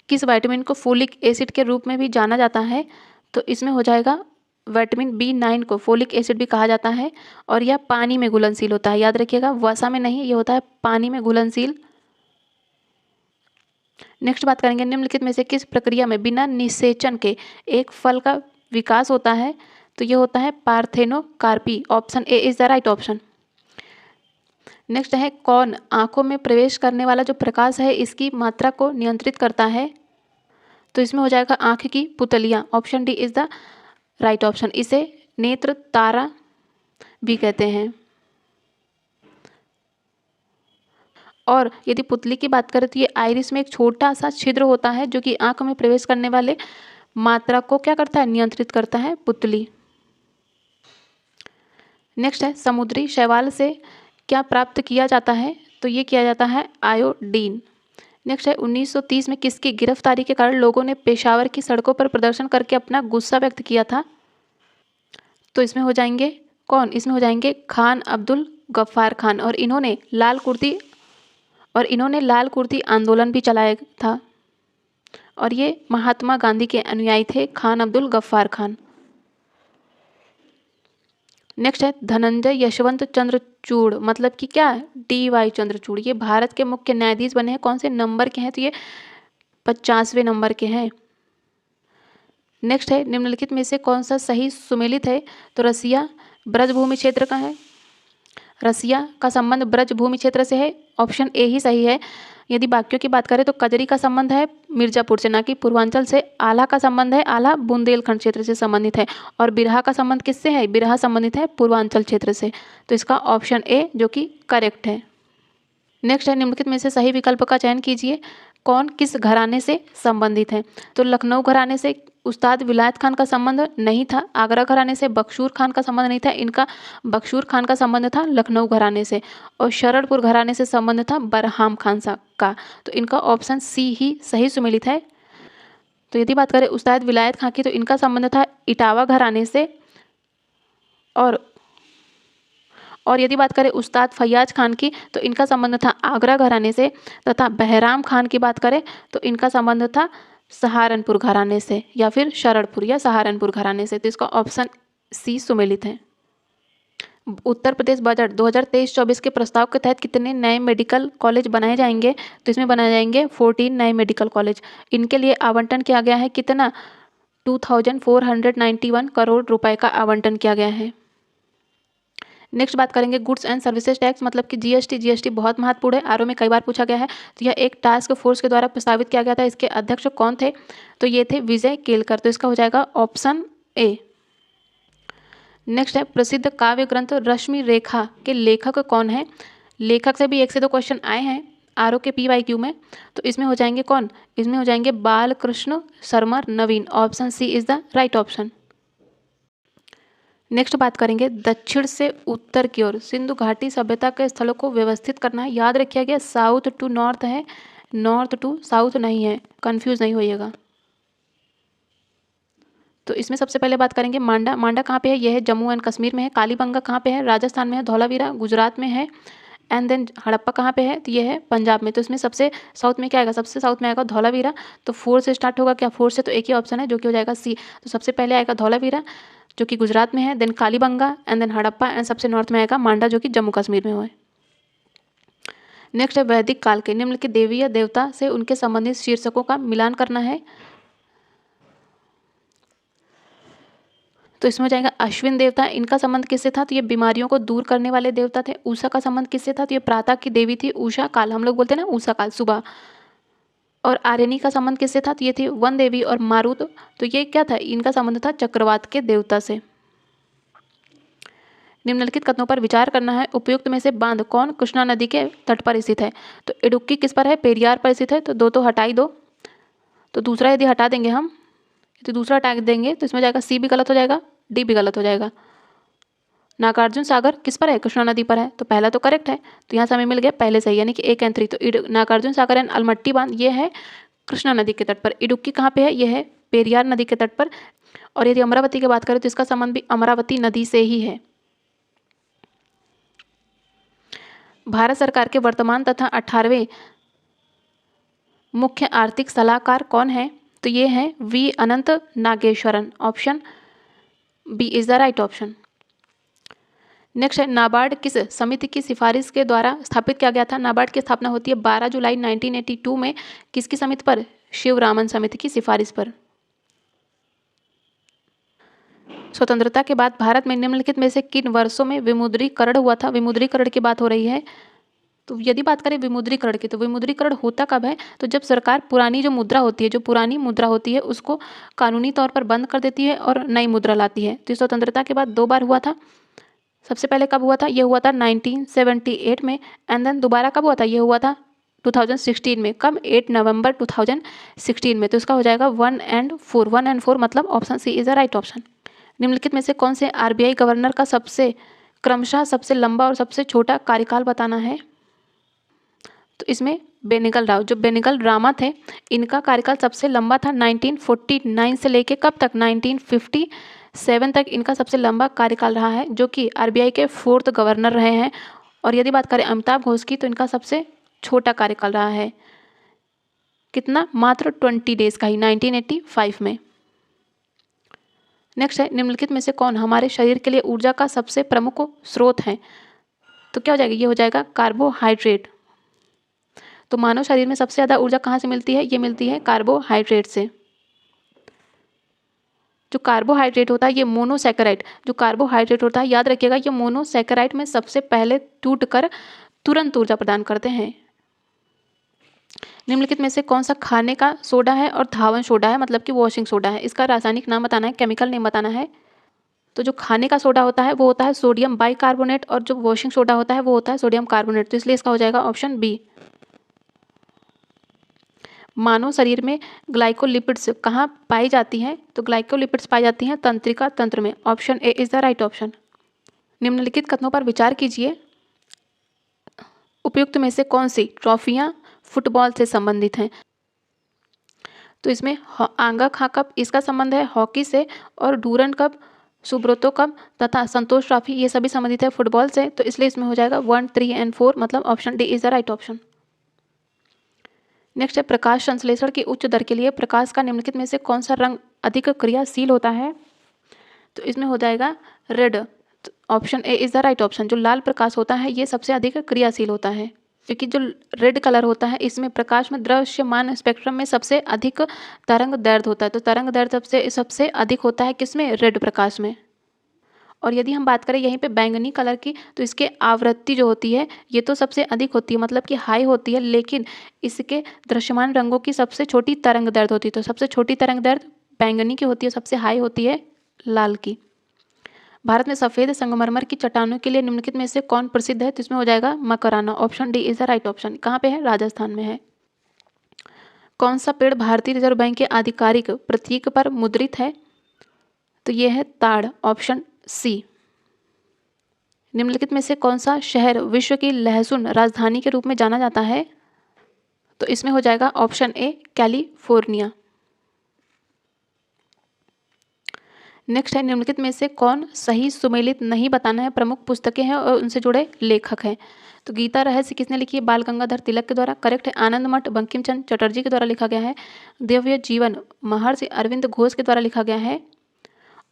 S1: किस विटामिन को फोलिक एसिड के रूप में भी जाना जाता है। तो इसमें हो जाएगा विटामिन B9 को फोलिक एसिड भी कहा जाता है और यह पानी में घुलनशील होता है। याद रखिएगा, वसा में नहीं, ये होता है पानी में घुलनशील। नेक्स्ट बात करेंगे निम्नलिखित में से किस प्रक्रिया में बिना निषेचन के एक फल का विकास होता है। तो ये होता है parthenocarpy. Option A is the right option. Next है कौन आंखों में प्रवेश करने वाला जो प्रकाश है इसकी मात्रा को नियंत्रित करता है। तो इसमें हो जाएगा आंख की पुतलियां। Option D is the right option. इसे नेत्र तारा भी कहते हैं। और यदि पुतली की बात करें तो ये आइरिस में एक छोटा सा छिद्र होता है जो कि आंख में प्रवेश करने वाले मात्रा को क्या करता है, नियंत्रित करता है पुतली। नेक्स्ट है समुद्री शैवाल से क्या प्राप्त किया जाता है। तो ये किया जाता है आयोडीन। नेक्स्ट है 1930 में किसकी गिरफ्तारी के कारण लोगों ने पेशावर की सड़कों पर प्रदर्शन करके अपना गुस्सा व्यक्त किया था। तो इसमें हो जाएंगे कौन, इसमें हो जाएंगे खान अब्दुल गफ्फार खान। और इन्होंने लाल कुर्ती आंदोलन भी चलाया था और ये महात्मा गांधी के अनुयायी थे, खान अब्दुल गफ्फार खान। नेक्स्ट है धनंजय यशवंत चंद्रचूड़, मतलब कि क्या, DY चंद्रचूड़। ये भारत के मुख्य न्यायाधीश बने हैं। कौन से नंबर के हैं, तो ये 50वें नंबर के हैं। नेक्स्ट है निम्नलिखित में से कौन सा सही सुमेलित है। तो रसिया ब्रजभूमि क्षेत्र का है। रसिया का संबंध ब्रजभूमि क्षेत्र से है। ऑप्शन ए ही सही है। यदि वाक्यों की बात करें तो कजरी का संबंध है मिर्जापुर से, ना कि पूर्वांचल से। आला का संबंध है, आला बुंदेलखंड क्षेत्र से संबंधित है। और बिरहा का संबंध किससे है, बिरहा संबंधित है पूर्वांचल क्षेत्र से। तो इसका ऑप्शन ए जो कि करेक्ट है। नेक्स्ट है निम्नलिखित में से सही विकल्प का चयन कीजिए। कौन किस घराने से संबंधित है। तो लखनऊ घराने से उस्ताद विलायत खान का संबंध नहीं था। आगरा घराने से बख्शूर खान का संबंध नहीं था, इनका बख्शूर खान का संबंध था लखनऊ घराने से। और शरणपुर घराने से संबंध था बरहाम खान का। तो इनका ऑप्शन सी ही सही सुमेलित है। तो यदि बात करें उस्ताद विलायत खान की तो इनका संबंध था इटावा घराने से। और यदि बात करें उस्ताद फैयाज खान की तो इनका संबंध था आगरा घराने से। तथा बहराम खान की बात करें तो इनका संबंध था सहारनपुर घराने से या फिर शरणपुर या सहारनपुर घराने से। तो इसका ऑप्शन सी सुमेलित है। उत्तर प्रदेश बजट 2023-24 के प्रस्ताव के तहत कितने नए मेडिकल कॉलेज बनाए जाएंगे। तो इसमें बनाए जाएंगे 14 नए मेडिकल कॉलेज। इनके लिए आवंटन किया गया है कितना, 2491 करोड़ रुपए का आवंटन किया गया है। नेक्स्ट बात करेंगे गुड्स एंड सर्विसेज टैक्स, मतलब कि जीएसटी बहुत महत्वपूर्ण है, आरओ में कई बार पूछा गया है। तो यह एक टास्क फोर्स के द्वारा प्रस्तावित किया गया था। इसके अध्यक्ष कौन थे, तो ये थे विजय केलकर। तो इसका हो जाएगा ऑप्शन ए। नेक्स्ट है प्रसिद्ध काव्य ग्रंथ रश्मि रेखा के लेखक कौन है। लेखक से भी 1 से 2 क्वेश्चन आए हैं ROKPYQ में, तो इसमें हो जाएंगे कौन, इसमें हो जाएंगे Balkrishna Sharma Naveen. Option C is the right option. Next बात करेंगे दक्षिण से उत्तर की ओर सिंधु घाटी सभ्यता के स्थलों को व्यवस्थित करना है। याद रखिए गया साउथ टू नॉर्थ है, नॉर्थ टू साउथ नहीं है, कंफ्यूज नहीं होइएगा। तो इसमें सबसे पहले बात करेंगे मांडा। मांडा कहाँ पे है, यह है जम्मू एंड कश्मीर में है। कालीबंगा कहाँ पे है, राजस्थान में है। धौलावीरा गुजरात में है। एंड देन हड़प्पा कहाँ पे है, तो ये है पंजाब में। तो इसमें सबसे साउथ में क्या आएगा, सबसे साउथ में आएगा धौलावीरा। तो 4 से स्टार्ट होगा क्या, 4 से, तो एक ही ऑप्शन है जो कि हो जाएगा सी। तो सबसे पहले आएगा धौलावीरा जो कि गुजरात में है, then Kalibangan and then Harappa and सबसे नॉर्थ में आएगा मांडा जो कि जम्मू कश्मीर में है। नेक्स्ट है वैदिक काल के निम्नलिखित देवी या देवता से उनके संबंधित शीर्षकों का मिलान करना है। तो इसमें हो जाएगा अश्विन देवता, इनका संबंध किससे था, तो ये बीमारियों को दूर करने वाले देवता थे। उषा का संबंध किससे था, तो ये प्रातः की देवी थी। उषा काल हम लोग बोलते हैं ना, उषा काल सुबह। और आर्यनी का संबंध किससे था, तो ये थी वन देवी। और मारुत, तो ये क्या था, इनका संबंध था चक्रवात के देवता से। निम्नलिखित कथनों पर विचार करना है। उपयुक्त में से बांध कौन कृष्णा नदी के तट पर स्थित है। तो इडुक्की किस पर है, पेरियार पर स्थित है। तो दो तो हटा ही दो, तो दूसरा यदि हटा देंगे हम, तो दूसरा हटा देंगे तो इसमें जाएगा सी भी गलत हो जाएगा, डी भी गलत हो जाएगा। नागार्जुन सागर किस पर है, कृष्णा नदी पर है। तो पहला तो करेक्ट है, तो यहाँ से हमें मिल गया पहले सही, यानी कि 1 एंड 3। तो नागार्जुन सागर एंड अलमट्टी बांध ये है कृष्णा नदी के तट पर। इडुक्की कहाँ पे है, ये है पेरियार नदी के तट पर। और यदि अमरावती की बात करें तो इसका संबंध भी अमरावती नदी से ही है। भारत सरकार के वर्तमान तथा 18वें मुख्य आर्थिक सलाहकार कौन है, तो ये है V Anantha Nageswaran. Option B is the right option. Next है नाबार्ड किस समिति की सिफारिश के द्वारा स्थापित किया गया था। नाबार्ड की स्थापना होती है 12 जुलाई 1982 में। किसकी समिति पर, शिवरामन समिति की सिफारिश पर। स्वतंत्रता के बाद भारत में निम्नलिखित में से किन वर्षों में विमुद्रीकरण हुआ था। विमुद्रीकरण की बात हो रही है, तो यदि बात करें विमुद्रीकरण की, तो विमुद्रीकरण होता कब है, तो जब सरकार पुरानी जो मुद्रा होती है, जो पुरानी मुद्रा होती है उसको कानूनी तौर पर बंद कर देती है और नई मुद्रा लाती है। तो स्वतंत्रता के बाद 2 बार हुआ था। सबसे पहले कब हुआ था, ये हुआ था 1978 में। एंड देन दोबारा कब हुआ था, ये हुआ था 2016 में। कब, 8 नवंबर 2016 में। तो इसका हो जाएगा 1 एंड 4। 1 एंड 4 मतलब option C is the right option. निम्नलिखित में से कौन से RBI गवर्नर का क्रमशः सबसे लंबा और सबसे छोटा कार्यकाल बताना है। तो इसमें बेनेगल राव, जो बेनेगल रामा थे, इनका कार्यकाल सबसे लंबा था। 1949 से लेके कब तक, 1957 तक इनका सबसे लंबा कार्यकाल रहा है, जो कि RBI के 4th गवर्नर रहे हैं। और यदि बात करें अमिताभ घोष की, तो इनका सबसे छोटा कार्यकाल रहा है। कितना, मात्र 20 डेज का ही, 1985 में। नेक्स्ट है निम्नलिखित में से कौन हमारे शरीर के लिए ऊर्जा का सबसे प्रमुख स्रोत है। तो क्या हो जाएगा, ये हो जाएगा कार्बोहाइड्रेट। तो मानव शरीर में सबसे ज़्यादा ऊर्जा कहाँ से मिलती है, ये मिलती है कार्बोहाइड्रेट से। जो कार्बोहाइड्रेट होता है ये मोनोसैकेराइड, जो कार्बोहाइड्रेट होता है याद रखिएगा ये मोनोसैकेराइड में सबसे पहले टूटकर तुरंत ऊर्जा प्रदान करते हैं। निम्नलिखित में से कौन सा खाने का सोडा है और धावन सोडा है, मतलब कि वॉशिंग सोडा है। इसका रासायनिक नाम बताना है, केमिकल नेम बताना है। तो जो खाने का सोडा होता है वो होता है सोडियम बाइकार्बोनेट, और जो वॉशिंग सोडा होता है वो होता है सोडियम कार्बोनेट। तो इसलिए इसका हो जाएगा ऑप्शन बी। मानव शरीर में ग्लाइकोलिपिड्स कहाँ पाई जाती हैं, तो ग्लाइकोलिपिड्स पाई जाती हैं तंत्रिका तंत्र में। Option A is the right option. निम्नलिखित कथनों पर विचार कीजिए। उपयुक्त में से कौन सी ट्रॉफियाँ फुटबॉल से संबंधित हैं। तो इसमें आंगा खा कप इसका संबंध है हॉकी से, और डूरन कप, सुब्रोतो कप तथा संतोष ट्रॉफी ये सभी संबंधित है फुटबॉल से। तो इसलिए इसमें हो जाएगा 1, 3 एंड 4 मतलब option D is the right option. Next है प्रकाश संश्लेषण की उच्च दर के लिए प्रकाश का निम्नलिखित में से कौन सा रंग अधिक क्रियाशील होता है। तो इसमें हो जाएगा red. Option A is the right option. जो लाल प्रकाश होता है ये सबसे अधिक क्रियाशील होता है, क्योंकि जो रेड कलर होता है इसमें प्रकाश में दृश्यमान स्पेक्ट्रम में सबसे अधिक तरंग दैर्ध्य होता है। तो तरंग दैर्ध्य सबसे अधिक होता है किसमें, रेड प्रकाश में। और यदि हम बात करें यहीं पे बैंगनी कलर की, तो इसके आवृत्ति जो होती है ये तो सबसे अधिक होती है, मतलब कि हाई होती है, लेकिन इसके दृश्यमान रंगों की सबसे छोटी तरंग दैर्ध्य होती है। तो सबसे छोटी तरंग दैर्ध्य बैंगनी की होती है, सबसे हाई होती है लाल की। भारत में सफ़ेद संगमरमर की चट्टानों के लिए निम्नलिखित में से कौन प्रसिद्ध है? तो इसमें हो जाएगा Makrana. Option D is the right option. कहाँ पे है? राजस्थान में है। कौन सा पेड़ भारतीय रिजर्व बैंक के आधिकारिक प्रतीक पर मुद्रित है? तो ये है ताड़। Option C. निम्नलिखित में से कौन सा शहर विश्व की लहसुन राजधानी के रूप में जाना जाता है? तो इसमें हो जाएगा ऑप्शन ए कैलिफोर्निया। नेक्स्ट है, निम्नलिखित में से कौन सही सुमेलित नहीं बताना है? प्रमुख पुस्तकें हैं और उनसे जुड़े लेखक हैं। तो गीता रहस्य किसने लिखी है? बाल गंगाधर तिलक के द्वारा। करेक्ट है। आनंद मठ बंकिम चंद्र चटर्जी के द्वारा लिखा गया है। दिव्य जीवन महर्षि अरविंद घोष के द्वारा लिखा गया है।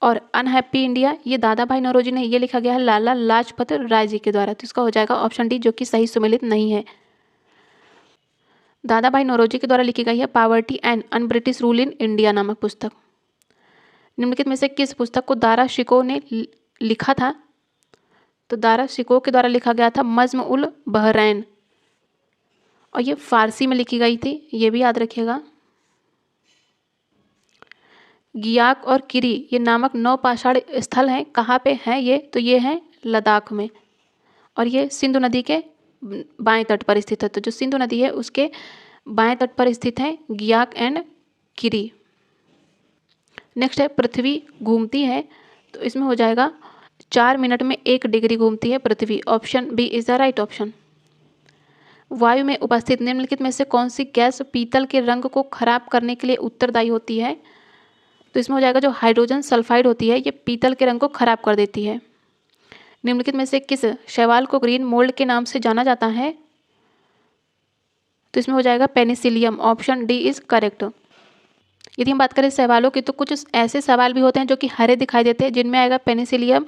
S1: और अनहैप्पी इंडिया ये दादा भाई नौरोजी ने ये लिखा गया है लाला लाजपत राय जी के द्वारा। तो इसका हो जाएगा ऑप्शन डी, जो कि सही सुमेलित नहीं है। दादा भाई नौरोजी के द्वारा लिखी गई है poverty and un British rule in India नामक पुस्तक। निम्नलिखित में से किस पुस्तक को दारा शिकोह ने लिखा था? तो दारा शिकोह के द्वारा लिखा गया था मज्म उल बहरैन, और ये फारसी में लिखी गई थी, ये भी याद रखिएगा। गियाक और किरी ये नामक 9 पाषाण स्थल हैं, कहाँ पे हैं ये? तो ये हैं लद्दाख में, और ये सिंधु नदी के बाएं तट पर स्थित है। तो जो सिंधु नदी है उसके बाएं तट पर स्थित है गियाक एंड किरी। नेक्स्ट है, पृथ्वी घूमती है, तो इसमें हो जाएगा 4 मिनट में 1 डिग्री घूमती है पृथ्वी। Option B is the right option. वायु में उपस्थित निम्नलिखित में से कौन सी गैस पीतल के रंग को खराब करने के लिए उत्तरदायी होती है? तो इसमें हो जाएगा जो हाइड्रोजन सल्फाइड होती है, ये पीतल के रंग को खराब कर देती है। निम्नलिखित में से किस शैवाल को ग्रीन मोल्ड के नाम से जाना जाता है? तो इसमें हो जाएगा Penicillium. Option D is correct. यदि हम बात करें शैवालों की, तो कुछ ऐसे शैवाल भी होते हैं जो कि हरे दिखाई देते हैं, जिनमें आएगा पेनिसिलियम,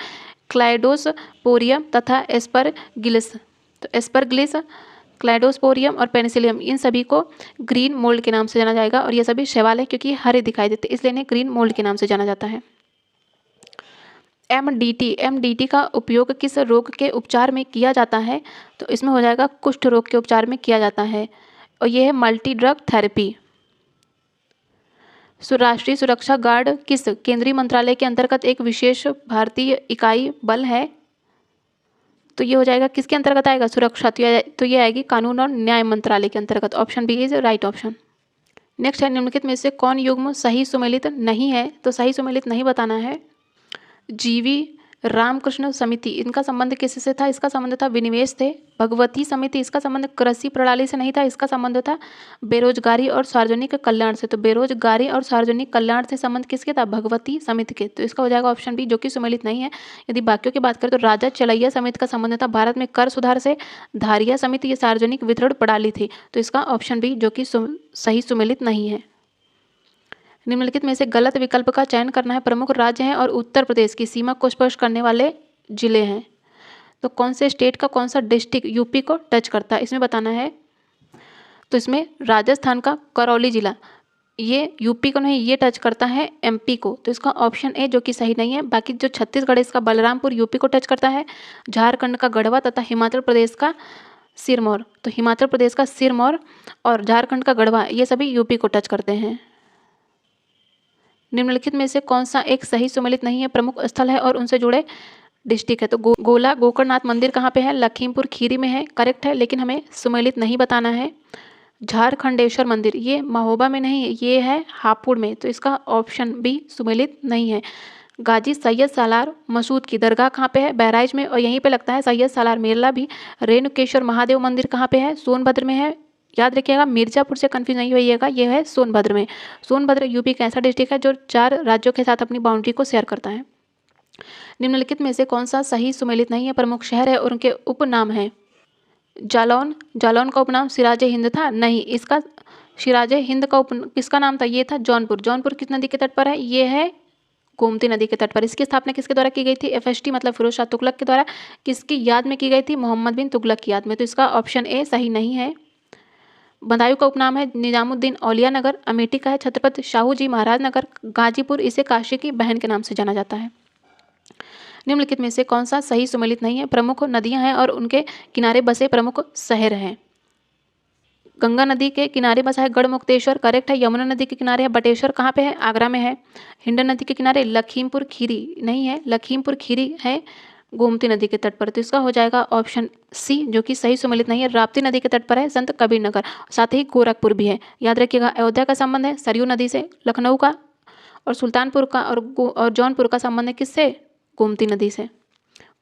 S1: क्लाइडोस्पोरियम तथा एस्परगिलिस। तो एस्परगिलिस, क्लाइडोस्पोरियम और पेनिसिलियम, इन सभी को ग्रीन मोल्ड के नाम से जाना जाएगा, और ये सभी शैवाल है क्योंकि हरे दिखाई देते हैं, इसलिए इन्हें ग्रीन मोल्ड के नाम से जाना जाता है। एमडीटी का उपयोग किस रोग के उपचार में किया जाता है? तो इसमें हो जाएगा कुष्ठ रोग के उपचार में किया जाता है, और यह है मल्टी ड्रग थेरेपी। राष्ट्रीय सुरक्षा गार्ड किस केंद्रीय मंत्रालय के अंतर्गत एक विशेष भारतीय इकाई बल है? तो ये हो जाएगा किसके अंतर्गत आएगा? सुरक्षा। तो ये आएगी कानून और न्याय मंत्रालय के अंतर्गत। Option B is right option. Next है, निम्नलिखित में से कौन युग्म सही सुमेलित नहीं है? तो सही सुमेलित नहीं बताना है। जीवी रामकृष्ण समिति, इनका संबंध किससे था? इसका संबंध था विनिवेश थे। भगवती समिति, इसका संबंध कृषि प्रणाली से नहीं था, इसका संबंध था बेरोजगारी और सार्वजनिक कल्याण से। तो बेरोजगारी और सार्वजनिक कल्याण से संबंध किसके था? भगवती समिति के। तो इसका हो जाएगा ऑप्शन बी, जो कि सुमेलित नहीं है। यदि बाकियों की बात करें तो राजा चलैया समिति का संबंध था भारत में कर सुधार से। धारिया समिति ये सार्वजनिक वितरण प्रणाली थी। तो इसका ऑप्शन बी, जो कि सही सुमेलित नहीं है। निम्नलिखित में से गलत विकल्प का चयन करना है। प्रमुख राज्य हैं और उत्तर प्रदेश की सीमा को स्पर्श करने वाले जिले हैं। तो कौन से स्टेट का कौन सा डिस्ट्रिक्ट यूपी को टच करता है, इसमें बताना है। तो इसमें राजस्थान का करौली जिला ये यूपी को नहीं, ये टच करता है एमपी को। तो इसका ऑप्शन ए, जो कि सही नहीं है। बाकी जो छत्तीसगढ़ इसका बलरामपुर यूपी को टच करता है, झारखंड का गढ़वा तथा हिमाचल प्रदेश का सिरमौर। तो हिमाचल प्रदेश का सिरमौर और झारखंड का गढ़वा ये सभी यूपी को टच करते हैं। निम्नलिखित में से कौन सा एक सही सुमेलित नहीं है? प्रमुख स्थल है और उनसे जुड़े डिस्ट्रिक्ट है। तो गोला गोकर्णनाथ मंदिर कहाँ पे है? लखीमपुर खीरी में है। करेक्ट है, लेकिन हमें सुमेलित नहीं बताना है। झारखंडेश्वर मंदिर ये महोबा में नहीं है, ये है हापुड़ में। तो इसका ऑप्शन बी सुमेलित नहीं है। गाजी सैयद सालार मसूद की दरगाह कहाँ पे है? बहराइच में, और यहीं पे लगता है सैयद सालार मेला भी। रेणुकेश्वर महादेव मंदिर कहाँ पे है? सोनभद्र में है। याद रखिएगा, मिर्जापुर से कन्फ्यूज नहीं होइएगा, ये है सोनभद्र में। सोनभद्र यूपी का ऐसा डिस्ट्रिक्ट है जो 4 राज्यों के साथ अपनी बाउंड्री को शेयर करता है। निम्नलिखित में से कौन सा सही सुमेलित नहीं है? प्रमुख शहर है और उनके उपनाम हैं। जालौन, जालौन का उपनाम सिराजे हिंद था? नहीं, इसका सिराजे हिंद का किसका नाम था? ये था जौनपुर। जौनपुर किस नदी के तट पर है? ये है गोमती नदी के तट पर। इसकी स्थापना किसके द्वारा की गई थी? एफएसटी मतलब फिरोज शाह तुगलक के द्वारा। किसकी याद में की गई थी? मोहम्मद बिन तुगलक की याद में। तो इसका ऑप्शन ए सही नहीं है। बदायूं का उपनाम है निजामुद्दीन औलिया नगर। अमेठी का है छत्रपति शाहू जी महाराज नगर। गाजीपुर इसे काशी की बहन के नाम से जाना जाता है। निम्नलिखित में से कौन सा सही सुमेलित नहीं है? प्रमुख नदियां हैं और उनके किनारे बसे प्रमुख शहर हैं। गंगा नदी के किनारे बसा है गढ़मुक्तेश्वर, करेक्ट है। यमुना नदी के किनारे है बटेश्वर, कहाँ पे है? आगरा में है। हिंडन नदी के किनारे लखीमपुर खीरी नहीं है, लखीमपुर खीरी है गोमती नदी के तट पर। तो इसका हो जाएगा ऑप्शन सी, जो कि सही सुमेलित नहीं है। राप्ती नदी के तट पर है संत कबीर नगर, साथ ही गोरखपुर भी है। याद रखिएगा, अयोध्या का संबंध है सरयू नदी से, लखनऊ का और सुल्तानपुर का और जौनपुर का संबंध है किससे? गोमती नदी से।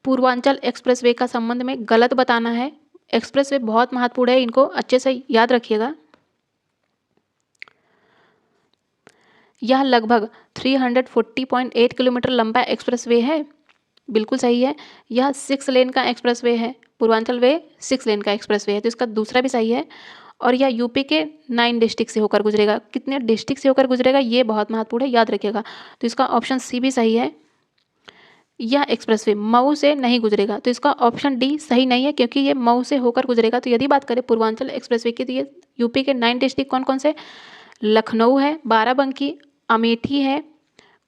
S1: पूर्वांचल एक्सप्रेसवे का संबंध में गलत बताना है। एक्सप्रेसवे बहुत महत्वपूर्ण है, इनको अच्छे से याद रखिएगा। यह लगभग 340.8 किलोमीटर लंबा एक्सप्रेसवे है, बिल्कुल सही है। यह 6 लेन का एक्सप्रेसवे है, पूर्वांचल वे 6 लेन का एक्सप्रेसवे है, तो इसका दूसरा भी सही है। और यह यूपी के 9 डिस्ट्रिक्ट से होकर गुजरेगा। कितने डिस्ट्रिक्ट से होकर गुजरेगा ये बहुत महत्वपूर्ण है, याद रखिएगा। तो इसका ऑप्शन सी भी सही है। यह एक्सप्रेसवे मऊ से नहीं गुजरेगा, तो इसका ऑप्शन डी सही नहीं है, क्योंकि ये मऊ से होकर गुजरेगा। तो यदि बात करें पूर्वांचल एक्सप्रेसवे की, तो ये यूपी के 9 डिस्ट्रिक्ट कौन कौन से? लखनऊ है, बाराबंकी, अमेठी है,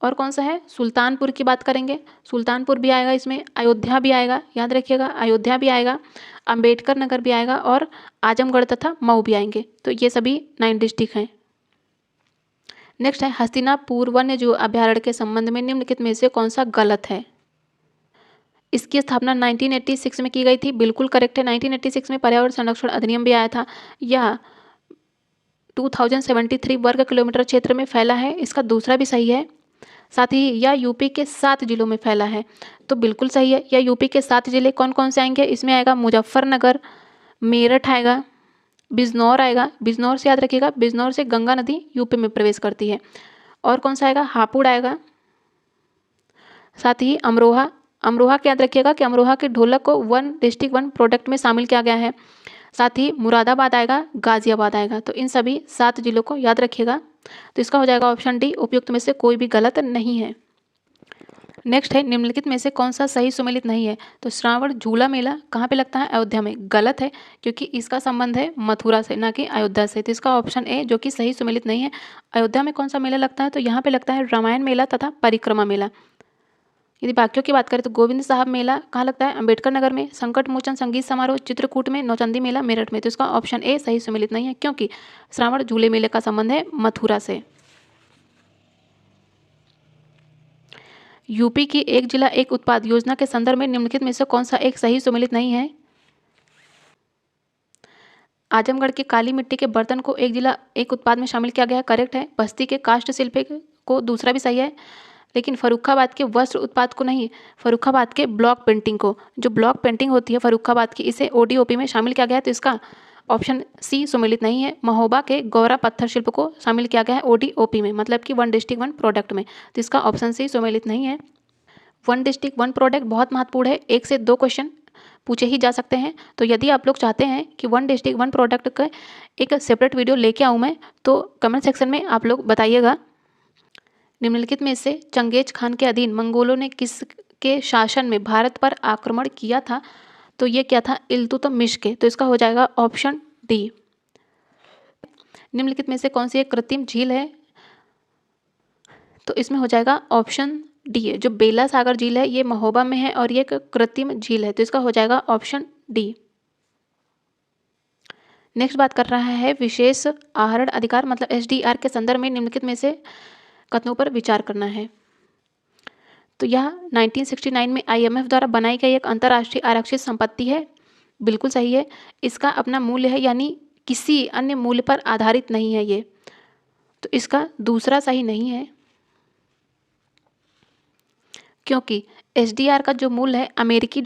S1: और कौन सा है? सुल्तानपुर की बात करेंगे, सुल्तानपुर भी आएगा इसमें, अयोध्या भी आएगा, याद रखिएगा, अयोध्या भी आएगा, अंबेडकर नगर भी आएगा, और आजमगढ़ तथा मऊ भी आएंगे। तो ये सभी 9 डिस्ट्रिक्ट हैं। नेक्स्ट है हस्तिनापुर वन्य जीव अभ्यारण्य के संबंध में निम्नलिखित में से कौन सा गलत है? इसकी स्थापना 1986 में की गई थी, बिल्कुल करेक्ट है। 1986 में पर्यावरण संरक्षण अधिनियम भी आया था। यह 2073 वर्ग किलोमीटर क्षेत्र में फैला है, इसका दूसरा भी सही है। साथ ही यह यूपी के 7 जिलों में फैला है, तो बिल्कुल सही है। यह यूपी के 7 जिले कौन कौन से आएंगे? इसमें आएगा मुजफ्फरनगर, मेरठ आएगा, बिजनौर आएगा। बिजनौर से याद रखिएगा, बिजनौर से गंगा नदी यूपी में प्रवेश करती है। और कौन सा आएगा? हापुड़ आएगा। साथ ही अमरोहा, अमरोहा के याद रखिएगा कि अमरोहा के ढोलक को 1 डिस्ट्रिक्ट 1 प्रोडक्ट में शामिल किया गया है। साथ ही मुरादाबाद आएगा, गाजियाबाद आएगा। तो इन सभी 7 जिलों को याद रखिएगा। तो इसका हो जाएगा ऑप्शन डी, उपयुक्त में से कोई भी गलत नहीं है। नेक्स्ट है निम्नलिखित में से कौन सा सही सुमेलित नहीं है? तो श्रावण झूला मेला कहाँ पे लगता है? अयोध्या में। गलत है, क्योंकि इसका संबंध है मथुरा से, ना कि अयोध्या से। तो इसका ऑप्शन ए, जो कि सही सुमेलित नहीं है। अयोध्या में कौन सा मेला लगता है? तो यहाँ पे लगता है रामायण मेला तथा परिक्रमा मेला। यदि बाकियों की बात करें तो गोविंद साहब मेला कहाँ लगता है? अंबेडकर नगर में। संकट मोचन संगीत समारोह चित्रकूट में। नौचंदी मेला मेरठ में। तो इसका ऑप्शन ए सही सुमेलित नहीं है, क्योंकि श्रावण झूले मेले का संबंध है मथुरा से। यूपी की एक जिला एक उत्पाद योजना के संदर्भ में निम्नलिखित में से कौन सा एक सही सुमेलित नहीं है? आजमगढ़ के काली मिट्टी के बर्तन को एक जिला एक उत्पाद में शामिल किया गया है, करेक्ट है। बस्ती के काष्ठ शिल्प को दूसरा भी सही है, लेकिन फर्रुखाबाद के वस्त्र उत्पाद को नहीं, फर्रुखाबाद के ब्लॉक पेंटिंग को, जो ब्लॉक पेंटिंग होती है फर्रुखाबाद की, इसे ओडीओपी में शामिल किया गया है। तो इसका ऑप्शन सी सुमेलित नहीं है। महोबा के गौरा पत्थर शिल्प को शामिल किया गया है ओडीओपी में, मतलब कि 1 डिस्ट्रिक्ट 1 प्रोडक्ट में। तो इसका ऑप्शन सी सुमेलित नहीं है। 1 डिस्ट्रिक्ट 1 प्रोडक्ट बहुत महत्वपूर्ण है, 1 से 2 क्वेश्चन पूछे ही जा सकते हैं। तो यदि आप लोग चाहते हैं कि 1 डिस्ट्रिक्ट 1 प्रोडक्ट का एक सेपरेट वीडियो लेके आऊँ मैं, तो कमेंट सेक्शन में आप लोग बताइएगा। निम्नलिखित में से चंगेज खान के अधीन मंगोलों ने किसके शासन में भारत पर आक्रमण किया था? तो ये क्या था? इल्तुतमिश के। तो इसका हो जाएगा ऑप्शन डी। निम्नलिखित में से कौन सी एक कृत्रिम झील है? तो इसमें हो जाएगा ऑप्शन डी है, जो बेला सागर झील है ये महोबा में है और ये एक कृत्रिम झील है। तो इसका हो जाएगा ऑप्शन डी। नेक्स्ट बात कर रहा है विशेष आहरण अधिकार मतलब एसडीआर के संदर्भ में निम्नलिखित में से कथनों पर विचार करना है। तो यह 1969 में आईएमएफ द्वारा बनाई गई एक अंतर्राष्ट्रीय आरक्षित संपत्ति है, बिल्कुल सही है। इसका अपना मूल्य है, यानी किसी अन्य मूल्य पर आधारित नहीं है ये। तो इसका दूसरा सही नहीं है, क्योंकि एसडीआर का जो मूल्य है अमेरिकी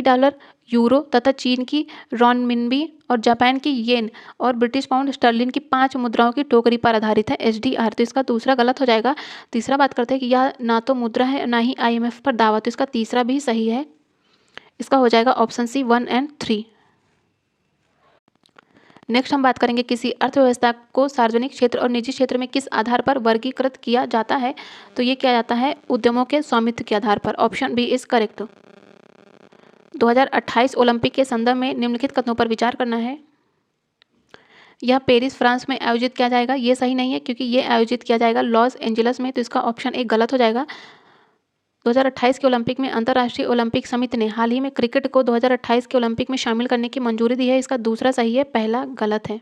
S1: डॉलर, यूरो तथा चीन की रॉनमिनबी और जापान की येन और ब्रिटिश पाउंड स्टर्लिन की 5 मुद्राओं की टोकरी पर आधारित है एसडीआर। तो इसका दूसरा गलत हो जाएगा। तीसरा बात करते हैं कि यह ना तो मुद्रा है ना ही आईएमएफ पर दावा, तो इसका तीसरा भी सही है। इसका हो जाएगा ऑप्शन सी 1 और 3। नेक्स्ट हम बात करेंगे किसी अर्थव्यवस्था को सार्वजनिक क्षेत्र और निजी क्षेत्र में किस आधार पर वर्गीकृत किया जाता है? तो ये किया जाता है उद्यमों के स्वामित्व के आधार पर। Option B is correct. 2028 Olympic के संदर्भ में निम्नलिखित कथनों पर विचार करना है। यह पेरिस फ्रांस में आयोजित किया जाएगा, ये सही नहीं है, क्योंकि ये आयोजित किया जाएगा लॉस एंजल्स में। तो इसका ऑप्शन एक गलत हो जाएगा। 2028 के ओलंपिक में अंतर्राष्ट्रीय ओलंपिक समिति ने हाल ही में क्रिकेट को 2028 के ओलंपिक में शामिल करने की मंजूरी दी है। इसका दूसरा सही है, पहला गलत है।